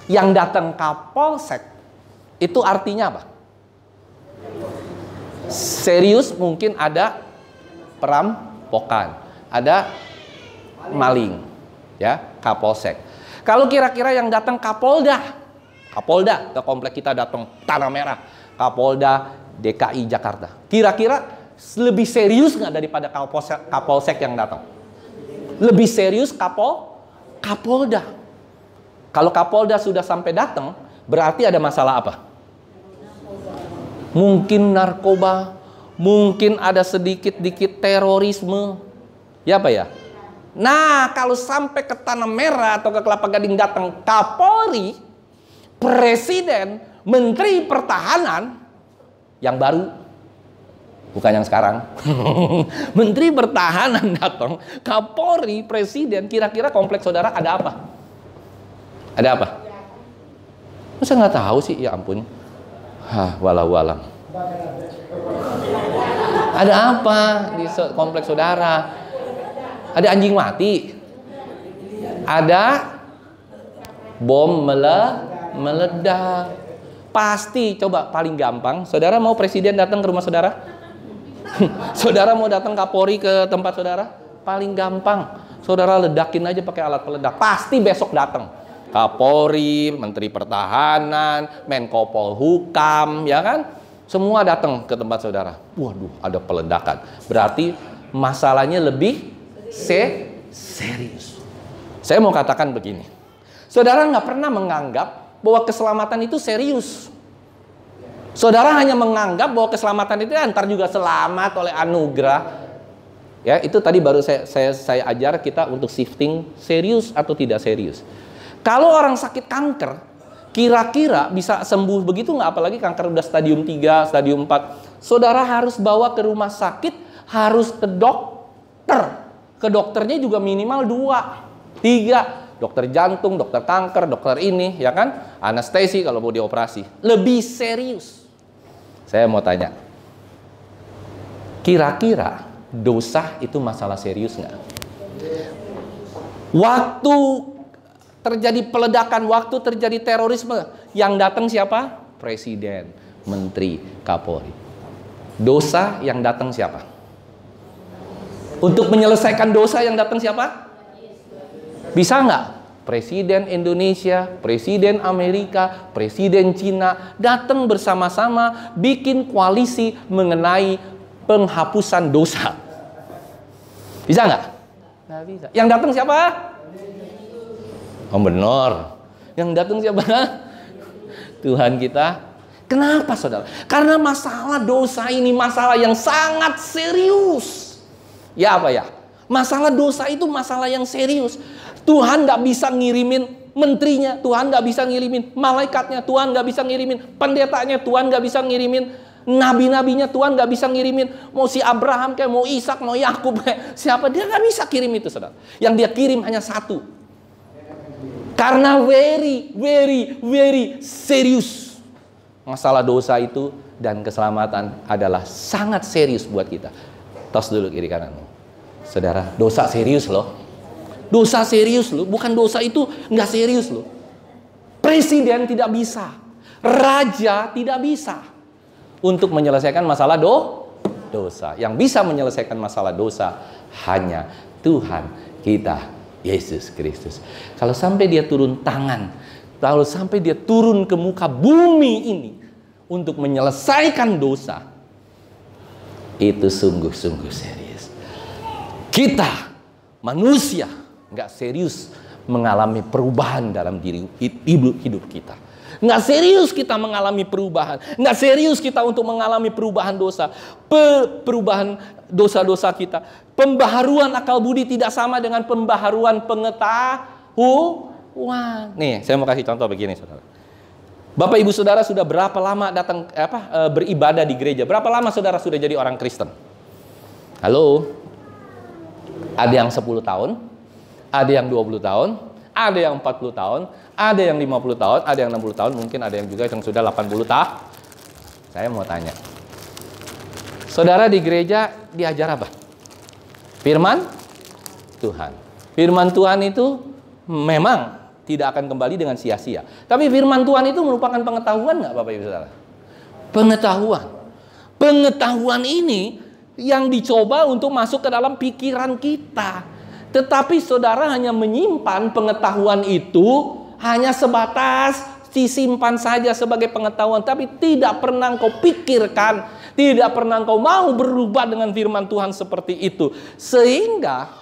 yang datang Kapolsek, itu artinya apa? Serius, mungkin ada perampokan, ada maling, ya, Kapolsek. Kalau kira-kira yang datang Kapolda ke komplek kita datang Tanah Merah, Kapolda DKI Jakarta, kira-kira lebih serius nggak daripada Kapolsek yang datang? Lebih serius Kapolda. Kalau Kapolda sudah sampai datang, berarti ada masalah apa? Mungkin narkoba, mungkin ada sedikit-dikit terorisme. Ya apa ya? Nah, kalau sampai ke Tanah Merah atau ke Kelapa Gading datang Kapolri, Presiden, Menteri Pertahanan yang baru, bukan yang sekarang. Menteri Pertahanan datang, Kapolri, Presiden, kira-kira kompleks saudara ada apa? Ada apa? Masa nggak tahu sih? Ya ampun. Walau alam. Ada apa di kompleks saudara? Ada anjing mati? Ada bom meledak? Pasti. Coba paling gampang, saudara mau presiden datang ke rumah saudara? Saudara mau datang Kapolri ke tempat saudara? Paling gampang, saudara ledakin aja pakai alat peledak. Pasti besok datang Kapolri, Menteri Pertahanan, Menko Polhukam, ya kan? Semua datang ke tempat saudara. Waduh, ada peledakan. Berarti masalahnya lebih serius. Saya mau katakan begini. Saudara nggak pernah menganggap bahwa keselamatan itu serius. Saudara hanya menganggap bahwa keselamatan itu antar juga selamat oleh anugerah. Ya, itu tadi baru saya ajar kita untuk shifting serius atau tidak serius. Kalau orang sakit kanker, kira-kira bisa sembuh begitu nggak? Apalagi kanker udah stadium 3, stadium 4. Saudara harus bawa ke rumah sakit, harus ke dokter. Ke dokternya juga minimal 2, 3. Dokter jantung, dokter kanker, dokter ini, ya kan? Anestesi kalau mau dioperasi. Lebih serius. Saya mau tanya, kira-kira dosa itu masalah serius nggak? Waktu terjadi peledakan, waktu terjadi terorisme, yang datang siapa? Presiden, Menteri, Kapolri. Dosa yang datang siapa? Untuk menyelesaikan dosa yang datang siapa? Bisa nggak? Presiden Indonesia, Presiden Amerika, Presiden Cina datang bersama-sama bikin koalisi mengenai penghapusan dosa. Bisa nggak? Nggak bisa. Yang datang siapa? Oh benar. Yang datang siapa? Tuhan kita. Kenapa saudara? Karena masalah dosa ini masalah yang sangat serius. Ya apa ya? Masalah dosa itu masalah yang serius. Tuhan nggak bisa ngirimin menterinya, Tuhan nggak bisa ngirimin malaikatnya, Tuhan nggak bisa ngirimin pendetanya, Tuhan nggak bisa ngirimin nabi-nabinya, Tuhan nggak bisa ngirimin mau si Abraham kayak mau Ishak, mau Yakub kayak siapa, dia nggak bisa kirim itu saudara. Yang dia kirim hanya satu. Karena very serius. Masalah dosa itu dan keselamatan adalah sangat serius buat kita. Tos dulu kiri kananmu. Saudara, dosa serius loh. Dosa serius loh. Bukan dosa itu nggak serius loh. Presiden tidak bisa. Raja tidak bisa. Untuk menyelesaikan masalah dosa. Yang bisa menyelesaikan masalah dosa hanya Tuhan kita, Yesus Kristus. Kalau sampai dia turun tangan, kalau sampai dia turun ke muka bumi ini untuk menyelesaikan dosa, itu sungguh-sungguh serius. Kita manusia nggak serius mengalami perubahan dalam hidup kita. Nggak serius kita mengalami perubahan. Nggak serius kita untuk mengalami perubahan dosa. Perubahan dosa-dosa kita. Pembaharuan akal budi tidak sama dengan pembaharuan pengetahuan. Nih, saya mau kasih contoh begini, saudara. Bapak ibu saudara sudah berapa lama datang beribadah di gereja? Berapa lama saudara sudah jadi orang Kristen? Halo? Ada yang 10 tahun, ada yang 20 tahun, ada yang 40 tahun, ada yang 50 tahun, ada yang 60 tahun, mungkin ada yang juga yang sudah 80 tahun. Saya mau tanya. Saudara di gereja diajar apa? Firman Tuhan. Firman Tuhan itu memang tidak akan kembali dengan sia-sia. Tapi firman Tuhan itu merupakan pengetahuan nggak Bapak Ibu Saudara? Pengetahuan. Pengetahuan ini yang dicoba untuk masuk ke dalam pikiran kita. Tetapi saudara hanya menyimpan pengetahuan itu hanya sebatas disimpan saja sebagai pengetahuan. Tapi tidak pernah engkau pikirkan, tidak pernah engkau mau berubah dengan firman Tuhan seperti itu. Sehingga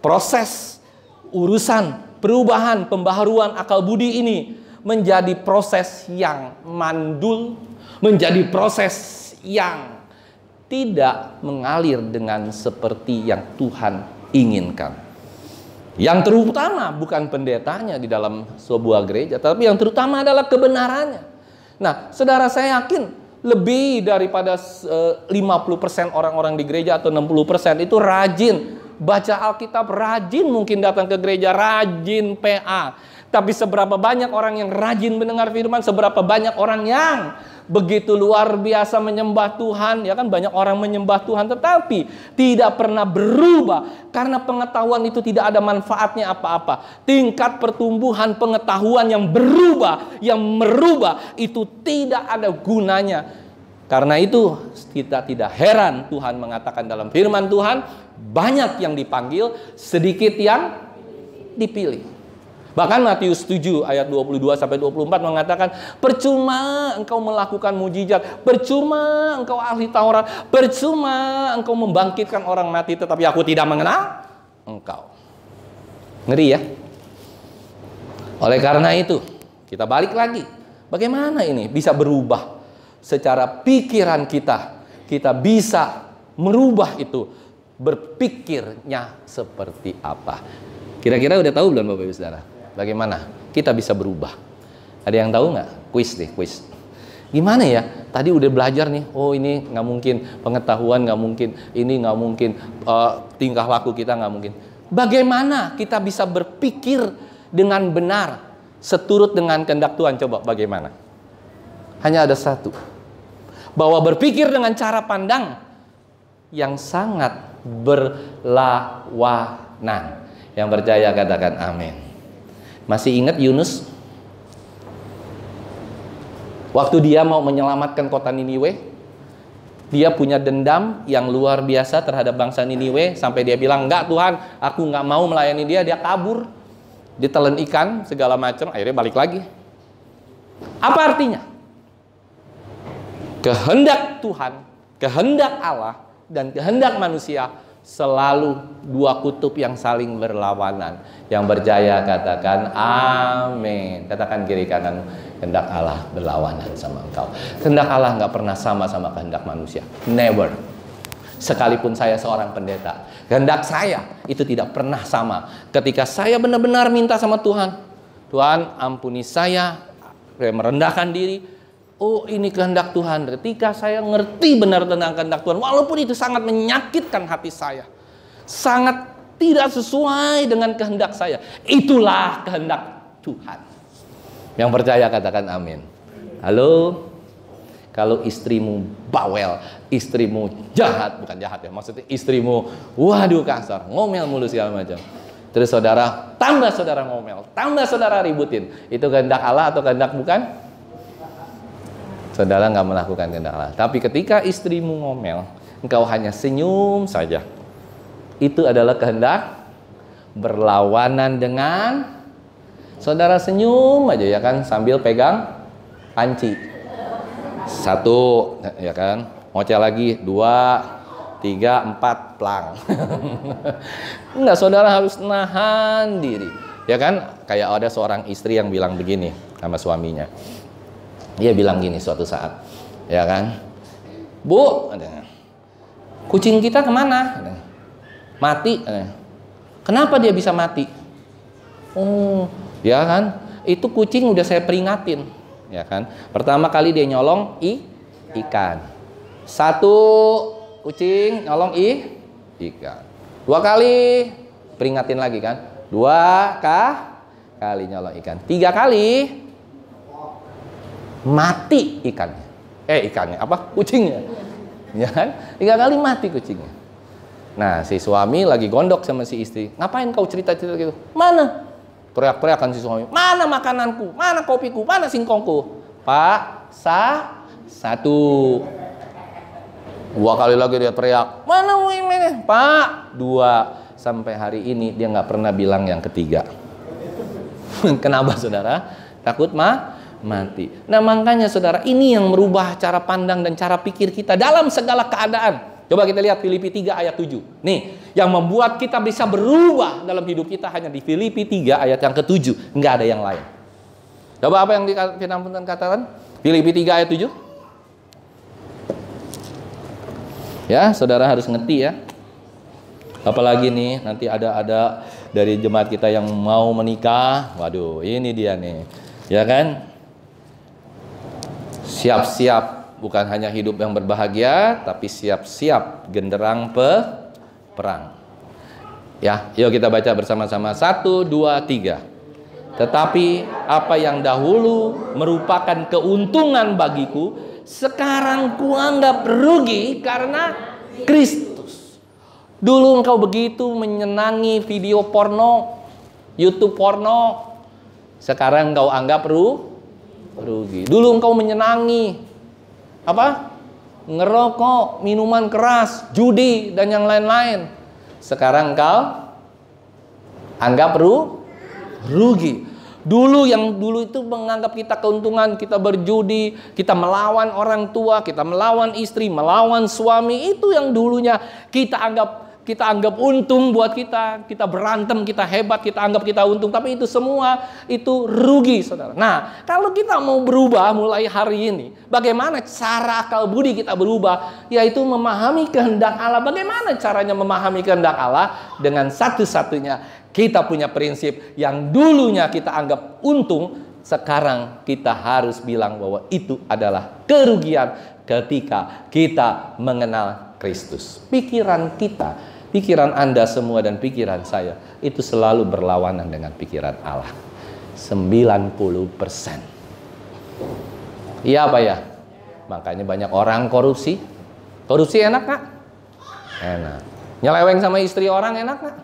proses urusan perubahan, pembaharuan akal budi ini menjadi proses yang mandul, menjadi proses yang tidak mengalir dengan seperti yang Tuhan inginkan. Yang terutama bukan pendetanya di dalam sebuah gereja, tapi yang terutama adalah kebenarannya. Nah, saudara, saya yakin lebih daripada 50% orang-orang di gereja atau 60% itu rajin baca Alkitab, rajin mungkin datang ke gereja, rajin PA. Tapi seberapa banyak orang yang rajin mendengar firman, seberapa banyak orang yang begitu luar biasa menyembah Tuhan, ya kan, banyak orang menyembah Tuhan tetapi tidak pernah berubah karena pengetahuan itu tidak ada manfaatnya apa-apa. Tingkat pertumbuhan pengetahuan yang berubah, yang merubah itu tidak ada gunanya. Karena itu kita tidak heran Tuhan mengatakan dalam firman Tuhan, banyak yang dipanggil, sedikit yang dipilih. Bahkan Matius 7 ayat 22-24 mengatakan, percuma engkau melakukan mujizat, percuma engkau ahli Taurat, percuma engkau membangkitkan orang mati, tetapi aku tidak mengenal engkau. Ngeri ya? Oleh karena itu, kita balik lagi. Bagaimana ini bisa berubah? Secara pikiran kita bisa merubah itu. Berpikirnya seperti apa? Kira-kira udah tahu belum Bapak Ibu Saudara? Bagaimana kita bisa berubah? Ada yang tahu nggak? Kuis deh, kuis. Gimana ya? Tadi udah belajar nih. Oh, ini nggak mungkin, pengetahuan nggak mungkin, ini nggak mungkin, tingkah laku kita nggak mungkin. Bagaimana kita bisa berpikir dengan benar, seturut dengan kehendak Tuhan? Coba bagaimana? Hanya ada satu. Bahwa berpikir dengan cara pandang yang sangat berlawanan. Yang percaya katakan amin. Masih ingat Yunus? Waktu dia mau menyelamatkan kota Niniwe, dia punya dendam yang luar biasa terhadap bangsa Niniwe, sampai dia bilang, enggak Tuhan, aku nggak mau melayani dia. Dia kabur, ditelan ikan segala macam, akhirnya balik lagi. Apa artinya? Kehendak Tuhan, kehendak Allah, dan kehendak manusia selalu dua kutub yang saling berlawanan. Yang percaya katakan amin. Katakan kiri kanan, kehendak Allah berlawanan sama engkau. Kehendak Allah nggak pernah sama kehendak manusia. Never. Sekalipun saya seorang pendeta, kehendak saya itu tidak pernah sama. Ketika saya benar-benar minta sama Tuhan, Tuhan ampuni saya merendahkan diri. Oh, ini kehendak Tuhan. Ketika saya ngerti benar tentang kehendak Tuhan, walaupun itu sangat menyakitkan hati saya, sangat tidak sesuai dengan kehendak saya, itulah kehendak Tuhan. Yang percaya katakan amin. Halo. Kalau istrimu bawel, istrimu jahat, bukan jahat ya, maksudnya istrimu waduh kasar, ngomel mulu segala macam. Terus saudara, tambah saudara ngomel, tambah saudara ributin. Itu kehendak Allah atau kehendak bukan? Saudara nggak melakukan kehendak Allah. Tapi ketika istrimu ngomel, engkau hanya senyum saja. Itu adalah kehendak berlawanan dengan saudara senyum aja ya kan, sambil pegang panci. 1 ya kan, ngoceh lagi 2, 3, 4 plang. Enggak, saudara harus nahan diri ya kan. Kayak ada seorang istri yang bilang begini sama suaminya. Dia bilang gini suatu saat ya kan, Bu, kucing kita kemana? Mati. Kenapa dia bisa mati? Oh ya kan, itu kucing udah saya peringatin ya kan. Pertama kali dia nyolong ikan. 1 kucing nyolong ikan. 2 kali peringatin lagi kan. 2 kali nyolong ikan. 3 kali mati ikannya. Ikannya apa? Kucingnya. Ya kan? 3 kali mati kucingnya. Nah, si suami lagi gondok sama si istri. Ngapain kau cerita-cerita gitu? Mana? Teriak-teriakan si suami. Mana makananku? Mana kopiku? Mana singkongku? Pak, 1. 2 kali lagi dia teriak. Mana ini? Pak, 2. Sampai hari ini dia nggak pernah bilang yang ketiga. Kenapa saudara? Takut mati. Nah makanya saudara, ini yang merubah cara pandang dan cara pikir kita dalam segala keadaan. Coba kita lihat Filipi 3 ayat 7. Nih, yang membuat kita bisa berubah dalam hidup kita hanya di Filipi 3 ayat yang ke-7. Nggak ada yang lain. Coba apa yang firman Tuhan katakan? Filipi 3 ayat 7. Ya, saudara harus ngerti ya. Apalagi nih, nanti ada dari jemaat kita yang mau menikah. Waduh, ini dia nih. Ya kan? Siap-siap. Bukan hanya hidup yang berbahagia, tapi siap-siap genderang perang. Ya, yuk kita baca bersama-sama. 1, 2, 3. Tetapi apa yang dahulu merupakan keuntungan bagiku, sekarang kuanggap rugi karena Kristus. Dulu engkau begitu menyenangi video porno, YouTube porno. Sekarang engkau anggap rugi. Dulu engkau menyenangi apa? Ngerokok, minuman keras, judi dan yang lain-lain. Sekarang engkau anggap rugi. Dulu itu menganggap kita keuntungan, kita berjudi, kita melawan orang tua, kita melawan istri, melawan suami, itu yang dulunya kita anggap untung buat kita berantem, kita hebat, kita anggap kita untung, tapi itu semua itu rugi, saudara. Nah, kalau kita mau berubah mulai hari ini, bagaimana cara akal budi kita berubah? Yaitu memahami kehendak Allah. Bagaimana caranya memahami kehendak Allah? Dengan satu-satunya kita punya prinsip yang dulunya kita anggap untung, sekarang kita harus bilang bahwa itu adalah kerugian ketika kita mengenal Kristus. Pikiran Anda semua dan pikiran saya itu selalu berlawanan dengan pikiran Allah. 90%. Iya apa ya? Makanya banyak orang korupsi. Korupsi enak nggak? Enak. Nyeleweng sama istri orang enak nggak?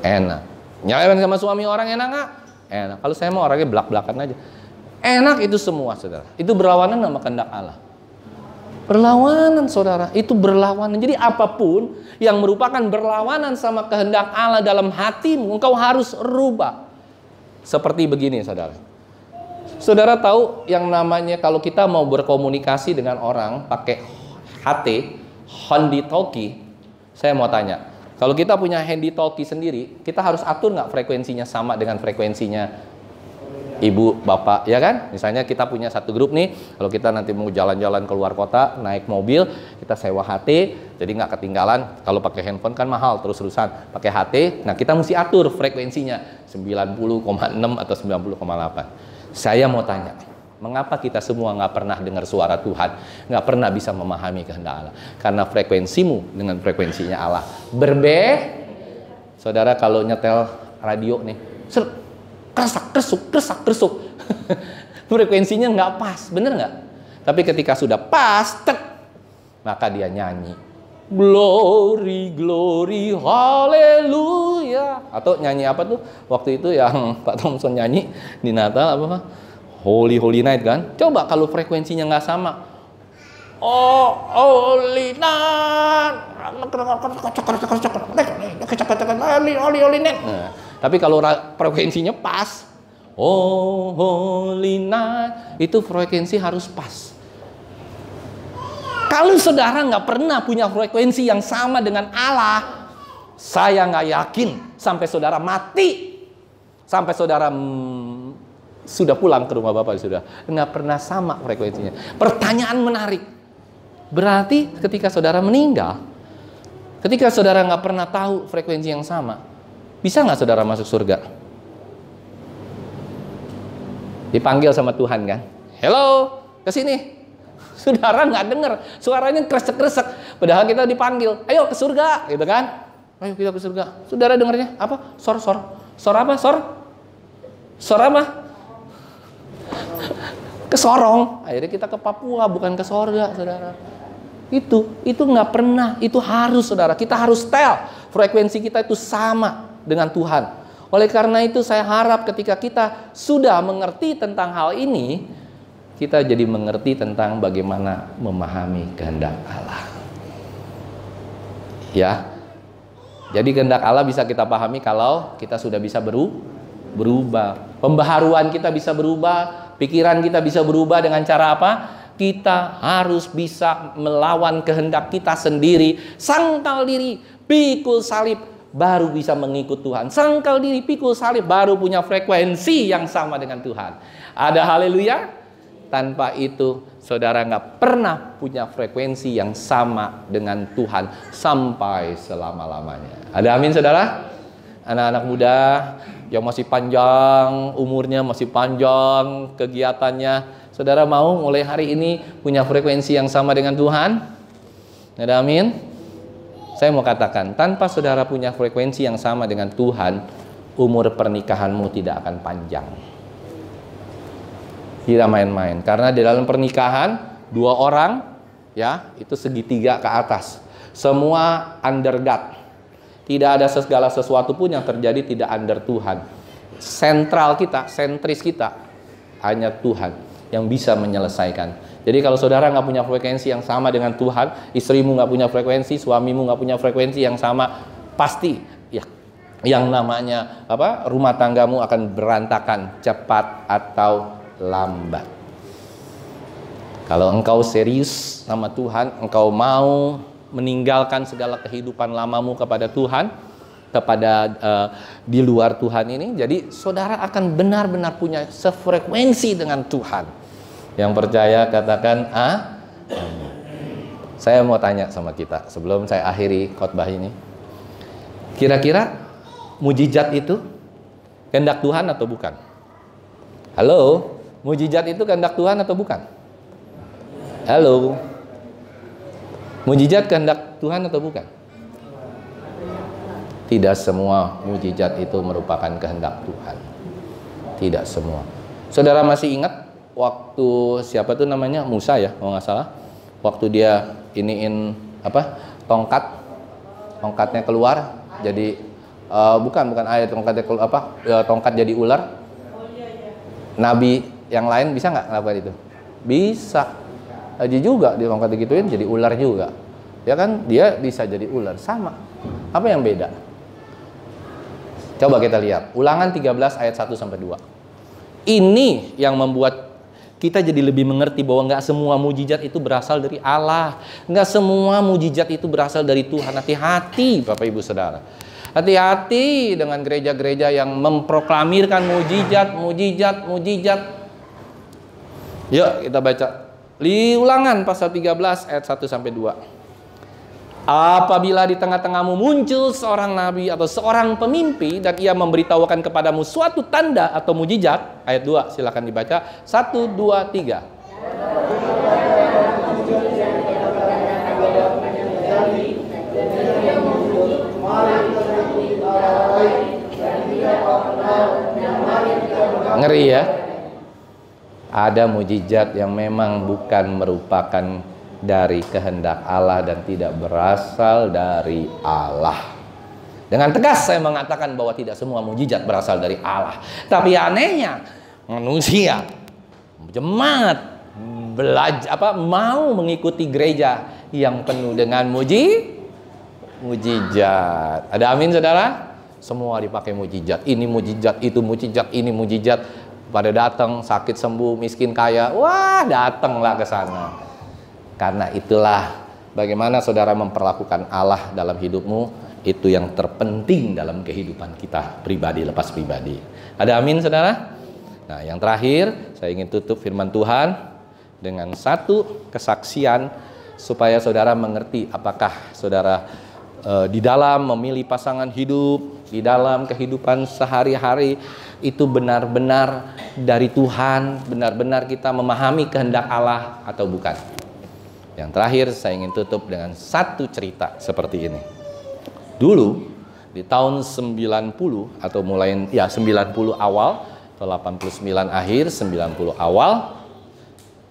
Enak. Nyeleweng sama suami orang enak nggak? Enak. Kalau saya mau orangnya belak-belakan aja. Enak itu semua, saudara. Itu berlawanan sama kehendak Allah. Berlawanan, saudara. Itu berlawanan. Jadi apapun yang merupakan berlawanan sama kehendak Allah dalam hatimu, engkau harus rubah. Seperti begini, saudara. Saudara tahu yang namanya kalau kita mau berkomunikasi dengan orang pakai HT, Handy Talkie. Saya mau tanya, kalau kita punya Handy Talkie sendiri, kita harus atur nggak frekuensinya sama dengan frekuensinya ibu, bapak, ya kan? Misalnya kita punya satu grup nih, kalau kita nanti mau jalan-jalan keluar kota, naik mobil, kita sewa HT, jadi nggak ketinggalan. Kalau pakai handphone kan mahal terus-terusan. Pakai HT, nah kita mesti atur frekuensinya 90,6 atau 90,8. Saya mau tanya, mengapa kita semua nggak pernah dengar suara Tuhan, nggak pernah bisa memahami kehendak Allah? Karena frekuensimu dengan frekuensinya Allah berbeda. Saudara kalau nyetel radio nih, keresak, keresuk. Frekuensinya nggak pas, bener nggak? Tapi ketika sudah pas, tek, maka dia nyanyi. Glory, glory, haleluya. Atau nyanyi apa tuh? Waktu itu yang Pak Thompson nyanyi di Natal apa? Holy, holy night kan? Coba kalau frekuensinya nggak sama. Oh, holy night. Holy night. Nah, tapi kalau frekuensinya pas, oh, holy night, itu frekuensi harus pas. Kalau saudara nggak pernah punya frekuensi yang sama dengan Allah, saya nggak yakin sampai saudara mati, sampai saudara sudah pulang ke rumah Bapak, sudah nggak pernah sama frekuensinya. Pertanyaan menarik, berarti ketika saudara meninggal, ketika saudara nggak pernah tahu frekuensi yang sama, bisa nggak saudara masuk surga? Dipanggil sama Tuhan kan, hello, kesini. Saudara nggak dengar, suaranya kresek-kresek. Padahal kita dipanggil, ayo ke surga, gitu kan? Ayo kita ke surga. Saudara dengarnya apa? Sor apa? Sor apa? Ke Sorong. Akhirnya kita ke Papua, bukan ke surga, saudara. Itu nggak pernah. Itu harus, saudara. Kita harus tel frekuensi kita itu sama dengan Tuhan. Oleh karena itu saya harap ketika kita sudah mengerti tentang hal ini, kita jadi mengerti tentang bagaimana memahami kehendak Allah. Ya. Jadi kehendak Allah bisa kita pahami kalau kita sudah bisa berubah. Pembaharuan kita bisa berubah, pikiran kita bisa berubah dengan cara apa? Kita harus bisa melawan kehendak kita sendiri, sangkal diri, pikul salib, baru bisa mengikut Tuhan. Sangkal diri, pikul salib, baru punya frekuensi yang sama dengan Tuhan. Ada haleluya? Tanpa itu, saudara nggak pernah punya frekuensi yang sama dengan Tuhan sampai selama-lamanya. Ada amin, saudara? Anak-anak muda yang masih panjang, umurnya masih panjang, kegiatannya. Saudara mau mulai hari ini punya frekuensi yang sama dengan Tuhan? Ada amin? Saya mau katakan, tanpa saudara punya frekuensi yang sama dengan Tuhan, umur pernikahanmu tidak akan panjang. Tidak main-main, karena di dalam pernikahan 2 orang ya itu segitiga ke atas, semua under God. Tidak ada segala sesuatu pun yang terjadi tidak under Tuhan. Sentral kita, sentris kita hanya Tuhan yang bisa menyelesaikan. Jadi kalau saudara nggak punya frekuensi yang sama dengan Tuhan, istrimu nggak punya frekuensi, suamimu nggak punya frekuensi yang sama, pasti ya yang namanya apa rumah tanggamu akan berantakan cepat atau lambat. Kalau engkau serius sama Tuhan, engkau mau meninggalkan segala kehidupan lamamu kepada Tuhan, kepada di luar Tuhan ini, jadi saudara akan benar-benar punya sefrekuensi dengan Tuhan. Yang percaya katakan Saya mau tanya sama kita sebelum saya akhiri khotbah ini. Kira-kira mujizat itu kehendak Tuhan atau bukan? Halo? Mujizat itu kehendak Tuhan atau bukan? Halo? Mujizat kehendak Tuhan atau bukan? Tidak semua mujizat itu merupakan kehendak Tuhan. Tidak semua. Saudara masih ingat waktu siapa tuh namanya? Musa ya, kalau nggak salah. Waktu dia iniin apa? Tongkatnya keluar jadi bukan air, tongkatnya keluar apa? Tongkat jadi ular. Nabi yang lain bisa nggak ngelakuin itu? Bisa. Dia juga di tongkat digituin jadi ular juga. Ya kan? Dia bisa jadi ular. Sama. Apa yang beda? Coba kita lihat. Ulangan 13 ayat 1 sampai 2. Ini yang membuat kita jadi lebih mengerti bahwa nggak semua mujizat itu berasal dari Allah. Nggak semua mujizat itu berasal dari Tuhan. Hati-hati Bapak Ibu Saudara. Hati-hati dengan gereja-gereja yang memproklamirkan mujizat. Yuk kita baca. Di Ulangan pasal 13 ayat 1 sampai 2. Apabila di tengah-tengahmu muncul seorang nabi atau seorang pemimpi dan ia memberitahukan kepadamu suatu tanda atau mujizat, ayat 2 silakan dibaca. 1, 2, 3. Ngeri ya. Ada mujizat yang memang bukan merupakan dari kehendak Allah dan tidak berasal dari Allah. Dengan tegas saya mengatakan bahwa tidak semua mujizat berasal dari Allah. Tapi anehnya manusia, jemaat, mau mengikuti gereja yang penuh dengan mujizat. Ada amin saudara? Semua dipakai mujizat. Ini mujizat, itu mujizat, ini mujizat. Pada datang sakit sembuh, miskin kaya, wah datanglah ke sana. Karena itulah bagaimana saudara memperlakukan Allah dalam hidupmu. Itu yang terpenting dalam kehidupan kita pribadi lepas pribadi. Ada amin saudara? Nah yang terakhir saya ingin tutup firman Tuhan dengan satu kesaksian supaya saudara mengerti apakah saudara di dalam memilih pasangan hidup, di dalam kehidupan sehari-hari itu benar-benar dari Tuhan, benar-benar kita memahami kehendak Allah atau bukan. Yang terakhir saya ingin tutup dengan satu cerita seperti ini. Dulu di tahun 90 atau mulai 90 awal atau 89 akhir, 90 awal,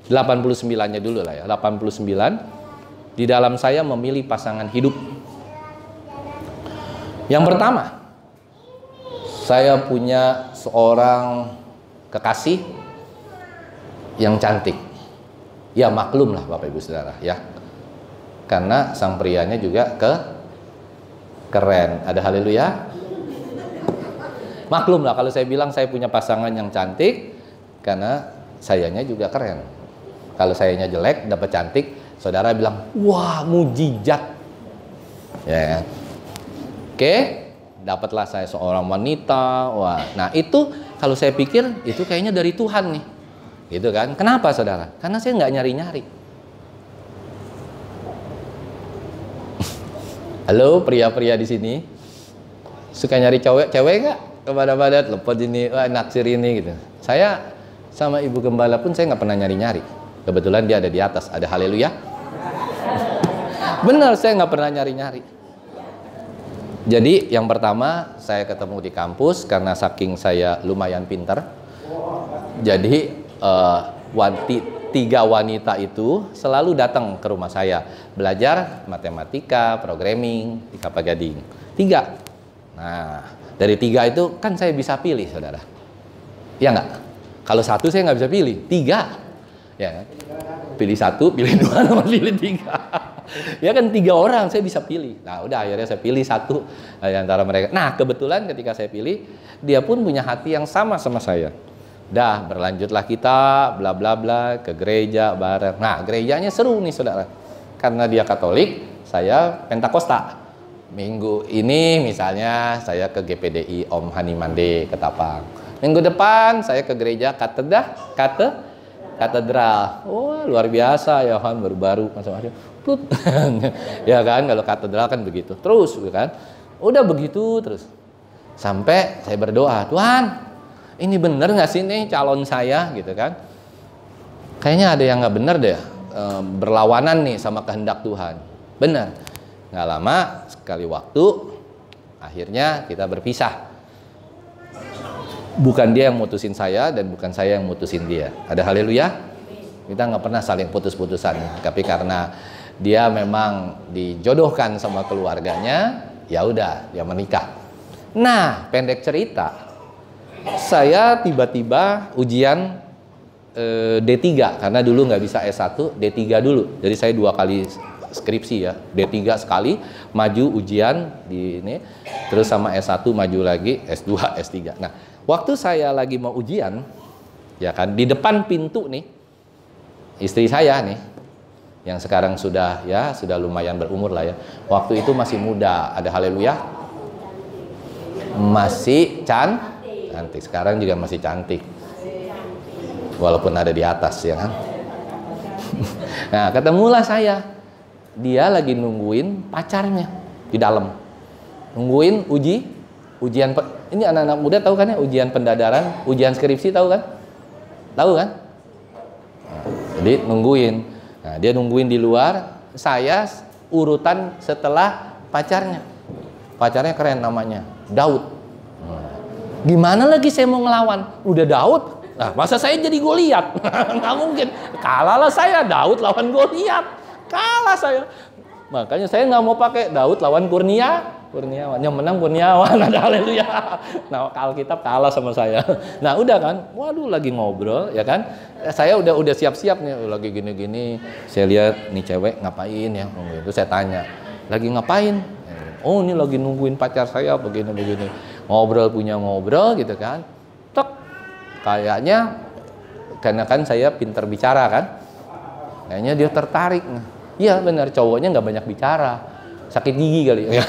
89-nya dulu lah ya, 89 di dalam saya memilih pasangan hidup. Yang pertama, saya punya seorang kekasih yang cantik. Ya maklum lah Bapak Ibu Saudara ya. Karena sang prianya juga keren. Ada haleluya. Maklum lah kalau saya bilang saya punya pasangan yang cantik, karena sayanya juga keren. Kalau sayanya jelek dapat cantik, saudara bilang wah mujizat ya. Oke, dapatlah saya seorang wanita. Wah, nah itu kalau saya pikir itu kayaknya dari Tuhan nih, gitu kan? Kenapa saudara? Karena saya nggak nyari-nyari. Halo pria-pria di sini, suka nyari cewek nggak? Kepada-padat, lepot ini, wah naksir ini gitu. Saya sama ibu gembala pun saya nggak pernah nyari-nyari. Kebetulan dia ada di atas, ada haleluya. Benar, saya nggak pernah nyari-nyari. Jadi yang pertama saya ketemu di kampus karena saking saya lumayan pintar. Jadi tiga wanita itu selalu datang ke rumah saya belajar matematika, programming di Kelapa Gading. 3. Nah, dari 3 itu kan saya bisa pilih, saudara. Ya nggak? Kalau 1 saya nggak bisa pilih. 3, ya kan? Pilih 1, pilih 2, sama pilih 3. Ya kan 3 orang saya bisa pilih. Nah, udah akhirnya saya pilih 1 dari antara mereka. Nah, kebetulan ketika saya pilih, dia pun punya hati yang sama sama saya. Dah berlanjutlah kita bla bla bla ke gereja bareng. Nah gerejanya seru nih saudara, karena dia Katolik, saya Pentakosta. Minggu ini misalnya saya ke GPDI Om Hanimande Ketapang. Minggu depan saya ke gereja katedral. Wah luar biasa ya kan, baru-baru macam-macam. Ya kan kalau katedral kan begitu. Terus kan, udah begitu terus. Sampai saya berdoa, Tuhan, ini bener nggak sih nih calon saya gitu kan? Kayaknya ada yang nggak bener deh, berlawanan nih sama kehendak Tuhan. Bener. Nggak lama sekali waktu, akhirnya kita berpisah. Bukan dia yang mutusin saya dan bukan saya yang mutusin dia. Ada haleluya? Kita nggak pernah saling putus-putusan. Tapi karena dia memang dijodohkan sama keluarganya, ya udah dia menikah. Nah, pendek cerita. Saya tiba-tiba ujian D3 karena dulu nggak bisa S1, D3 dulu. Jadi saya 2 kali skripsi ya, D3 sekali, maju ujian di ini, terus sama S1 maju lagi, S2, S3. Nah, waktu saya lagi mau ujian, ya kan, di depan pintu nih, istri saya nih, yang sekarang sudah lumayan berumur lah ya. Waktu itu masih muda, ada haleluya, masih cantik, sekarang juga masih cantik, walaupun ada di atas ya kan. Nah ketemulah saya, dia lagi nungguin pacarnya di dalam, nungguin ujian. Ini anak-anak muda tahu kan ya, ujian pendadaran, ujian skripsi tahu kan? Tahu kan? Nah, jadi nungguin. Nah dia nungguin di luar, saya urutan setelah pacarnya. Pacarnya keren namanya, Daud. Gimana lagi saya mau ngelawan? Udah Daud, Nah, masa saya jadi Goliat? Nggak mungkin. Kalahlah saya, Daud lawan Goliat. Kalah saya. Makanya saya nggak mau pakai Daud lawan Kurniawan. Yang menang Kurniawan. Ada haleluya. Nah, Alkitab kalah sama saya. Nah, udah kan? Waduh, lagi ngobrol, ya kan? Saya udah siap-siap nih, lagi gini-gini. Saya lihat nih cewek ngapain ya? Itu saya tanya, lagi ngapain? Oh, ini lagi nungguin pacar saya begini-begini. Ngobrol punya ngobrol gitu kan. Tek. Kayaknya karena kan saya pintar bicara kan. Kayaknya dia tertarik. Iya benar, cowoknya nggak banyak bicara. Sakit gigi kali ya.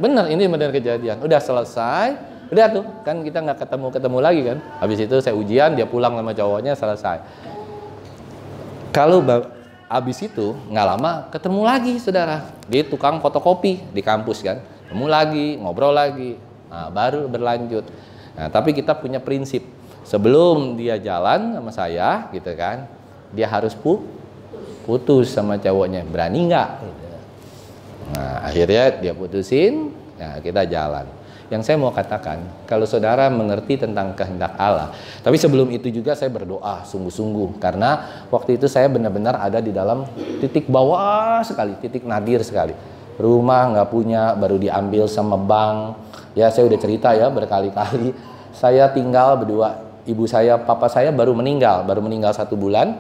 Benar, ini benar kejadian. Udah selesai. Udah tuh, kan kita nggak ketemu lagi kan. Habis itu saya ujian, dia pulang sama cowoknya, selesai. Kalau habis itu nggak lama ketemu lagi saudara di tukang fotokopi di kampus kan, ketemu lagi, ngobrol lagi, nah, baru berlanjut. Nah, tapi kita punya prinsip sebelum dia jalan sama saya gitu kan, dia harus putus sama cowoknya, berani nggak? Nah, akhirnya dia putusin, nah, kita jalan. Yang saya mau katakan, kalau saudara mengerti tentang kehendak Allah, tapi sebelum itu juga saya berdoa sungguh-sungguh, karena waktu itu saya benar-benar ada di dalam titik bawah sekali, titik nadir sekali. Rumah nggak punya, baru diambil sama bank. Ya saya udah cerita ya berkali-kali. Saya tinggal berdua, ibu saya, papa saya baru meninggal 1 bulan.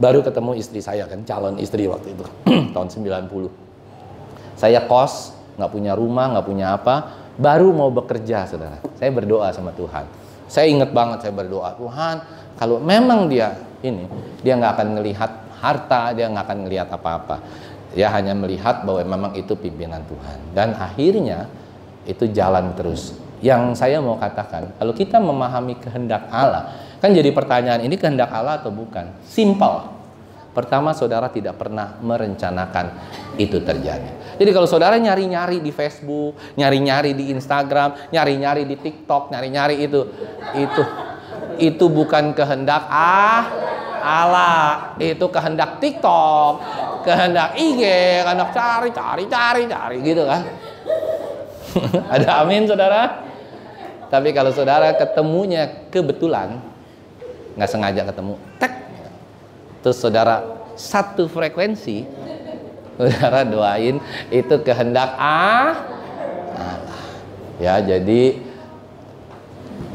Baru ketemu istri saya kan, calon istri waktu itu, tahun 90. Saya kos, nggak punya rumah, nggak punya apa. Baru mau bekerja saudara, saya berdoa sama Tuhan. Saya ingat banget saya berdoa, Tuhan kalau memang dia nggak akan melihat harta, dia nggak akan melihat apa-apa, dia hanya melihat bahwa memang itu pimpinan Tuhan. Dan akhirnya itu jalan terus. Yang saya mau katakan, kalau kita memahami kehendak Allah, kan jadi pertanyaan, ini kehendak Allah atau bukan? Simple. Pertama, saudara tidak pernah merencanakan itu terjadi. Jadi kalau saudara nyari-nyari di Facebook, nyari-nyari di Instagram, nyari-nyari di TikTok, nyari-nyari itu bukan kehendak Allah. Itu kehendak TikTok, kehendak IG, kehendak cari gitu kan. Ada amin saudara? Tapi kalau saudara ketemunya kebetulan, nggak sengaja ketemu, terus saudara satu frekuensi, saudara doain itu kehendak Allah. Ya, jadi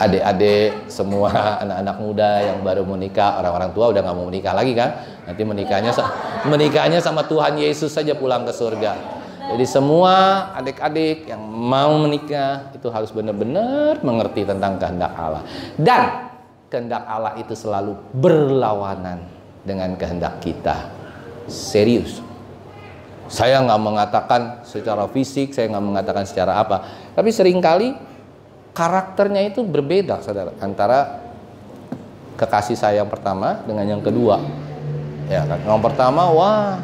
adik-adik semua, anak-anak muda yang baru menikah, orang-orang tua udah nggak mau menikah lagi kan? Nanti menikahnya sama Tuhan Yesus saja pulang ke surga. Jadi semua adik-adik yang mau menikah itu harus benar-benar mengerti tentang kehendak Allah. Dan kehendak Allah itu selalu berlawanan dengan kehendak kita. Serius. Saya nggak mengatakan secara fisik, saya nggak mengatakan secara apa. Tapi seringkali karakternya itu berbeda, saudara. Antara kekasih saya yang pertama dengan yang kedua. Ya kan? Yang pertama, wah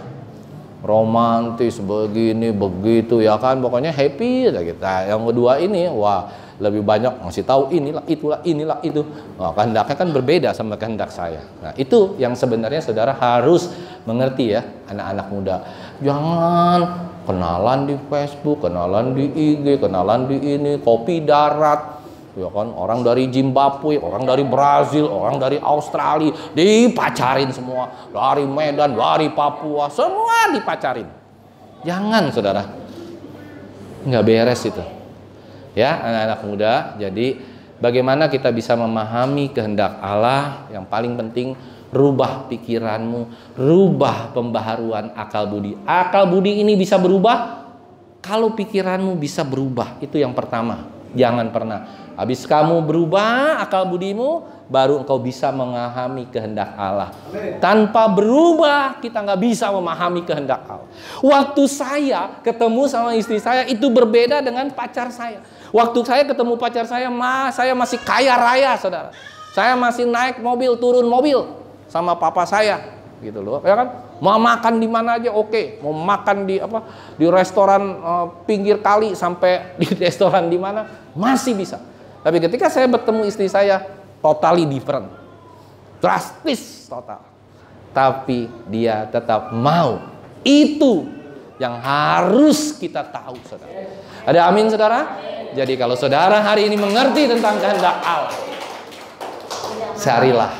romantis begini begitu ya kan, pokoknya happy aja kita. Yang kedua ini, wah lebih banyak ngasih tahu inilah itu. Nah, kehendaknya kan berbeda sama kehendak saya. Nah, itu yang sebenarnya saudara harus mengerti ya, anak-anak muda. Jangan kenalan di Facebook, kenalan di IG, kenalan di ini, kopi darat. Ya kan, orang dari Zimbabwe, orang dari Brazil, orang dari Australia dipacarin semua, dari Medan, dari Papua, semua dipacarin. Jangan saudara, nggak beres itu. Ya anak-anak muda, jadi bagaimana kita bisa memahami kehendak Allah? Yang paling penting, rubah pikiranmu, rubah pembaharuan akal budi. Akal budi ini bisa berubah kalau pikiranmu bisa berubah. Itu yang pertama. Jangan pernah habis kamu berubah akal budimu, baru engkau bisa memahami kehendak Allah. Tanpa berubah, kita nggak bisa memahami kehendak Allah. Waktu saya ketemu sama istri saya, itu berbeda dengan pacar saya. Waktu saya ketemu pacar saya masih kaya raya, saudara. Saya masih naik mobil, turun mobil sama papa saya, gitu loh, ya kan? Mau makan di mana aja oke. Mau makan di restoran pinggir kali sampai di restoran di mana masih bisa. Tapi ketika saya bertemu istri saya, totally different, drastis total. Tapi dia tetap mau. Itu yang harus kita tahu, saudara. Ada amin, saudara? Jadi kalau saudara hari ini mengerti tentang kehendak Allah, carilah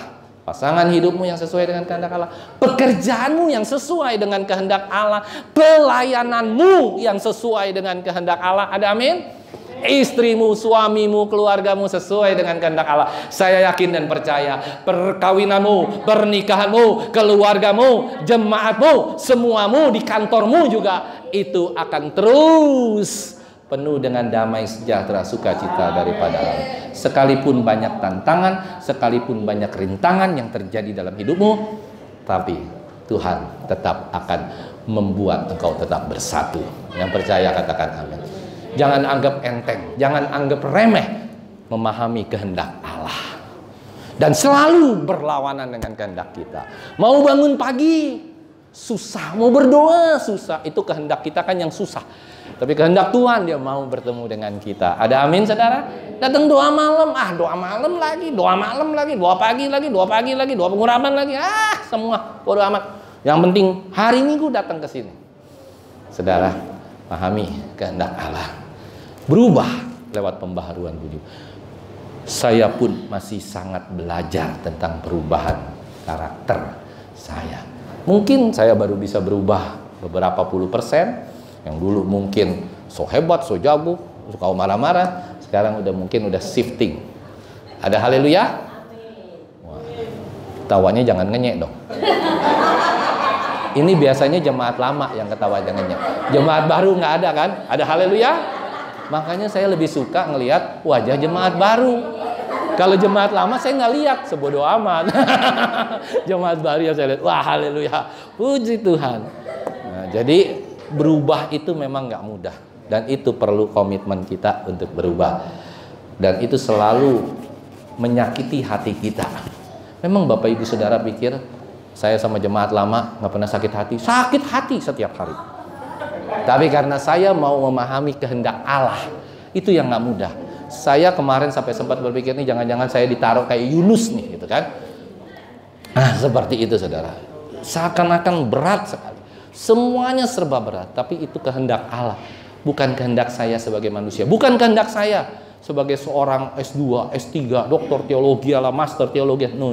pasangan hidupmu yang sesuai dengan kehendak Allah, pekerjaanmu yang sesuai dengan kehendak Allah, pelayananmu yang sesuai dengan kehendak Allah. Ada amin? Istrimu, suamimu, keluargamu sesuai dengan kehendak Allah. Saya yakin dan percaya perkawinanmu, pernikahanmu, keluargamu, jemaatmu, semuamu di kantormu juga itu akan terus penuh dengan damai sejahtera sukacita daripada Allah. Sekalipun banyak tantangan, sekalipun banyak rintangan yang terjadi dalam hidupmu, tapi Tuhan tetap akan membuat engkau tetap bersatu. Yang percaya katakan amin. Jangan anggap enteng, jangan anggap remeh memahami kehendak Allah. Dan selalu berlawanan dengan kehendak kita. Mau bangun pagi, susah. Mau berdoa, susah. Itu kehendak kita kan yang susah. Tapi kehendak Tuhan, Dia mau bertemu dengan kita. Ada amin, saudara? Datang doa malam, doa malam lagi, doa malam lagi, doa pagi lagi, doa pagi lagi, doa pengurapan lagi. Semua bodo amat. Yang penting hari Minggu datang ke sini. Saudara, pahami kehendak Allah. Berubah lewat pembaharuan budi. Saya pun masih sangat belajar tentang perubahan karakter saya. Mungkin saya baru bisa berubah beberapa puluh persen. Yang dulu mungkin so hebat, so jago, suka marah-marah. Sekarang mungkin udah shifting. Ada haleluya? Wah, tawanya jangan ngenyek dong. Ini biasanya jemaat lama yang ketawa jangan ngenyek. Jemaat baru nggak ada kan? Ada haleluya? Makanya saya lebih suka ngelihat wajah jemaat baru. Kalau jemaat lama saya nggak lihat, sebodoh amat. Jemaat baru yang saya lihat, wah haleluya, puji Tuhan. Nah, jadi berubah itu memang nggak mudah. Dan itu perlu komitmen kita untuk berubah. Dan itu selalu menyakiti hati kita. Memang Bapak Ibu Saudara pikir saya sama jemaat lama nggak pernah sakit hati? Sakit hati setiap hari. Tapi karena saya mau memahami kehendak Allah, itu yang nggak mudah. Saya kemarin sampai sempat berpikir nih, jangan-jangan saya ditaruh kayak Yunus nih, gitu kan? Seperti itu, saudara. Seakan-akan berat sekali. Semuanya serba berat, tapi itu kehendak Allah, bukan kehendak saya sebagai manusia, bukan kehendak saya sebagai seorang S2, S3, doktor teologi, master teologi. No.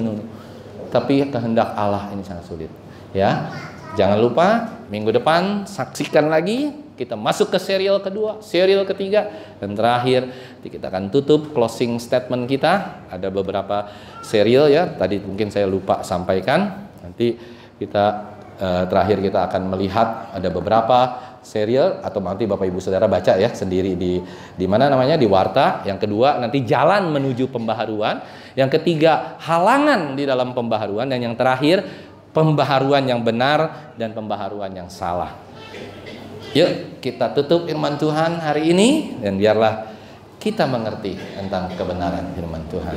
Tapi kehendak Allah ini sangat sulit. Ya. Jangan lupa minggu depan saksikan lagi, kita masuk ke serial kedua, serial ketiga, dan terakhir kita akan tutup closing statement kita. Ada beberapa serial ya, tadi mungkin saya lupa sampaikan. Nanti kita terakhir kita akan melihat ada beberapa serial, atau nanti Bapak Ibu Saudara baca ya sendiri di mana namanya, di Warta. Yang kedua nanti jalan menuju pembaharuan, yang ketiga halangan di dalam pembaharuan, dan yang terakhir pembaharuan yang benar dan pembaharuan yang salah. Yuk kita tutup firman Tuhan hari ini, dan biarlah kita mengerti tentang kebenaran firman Tuhan.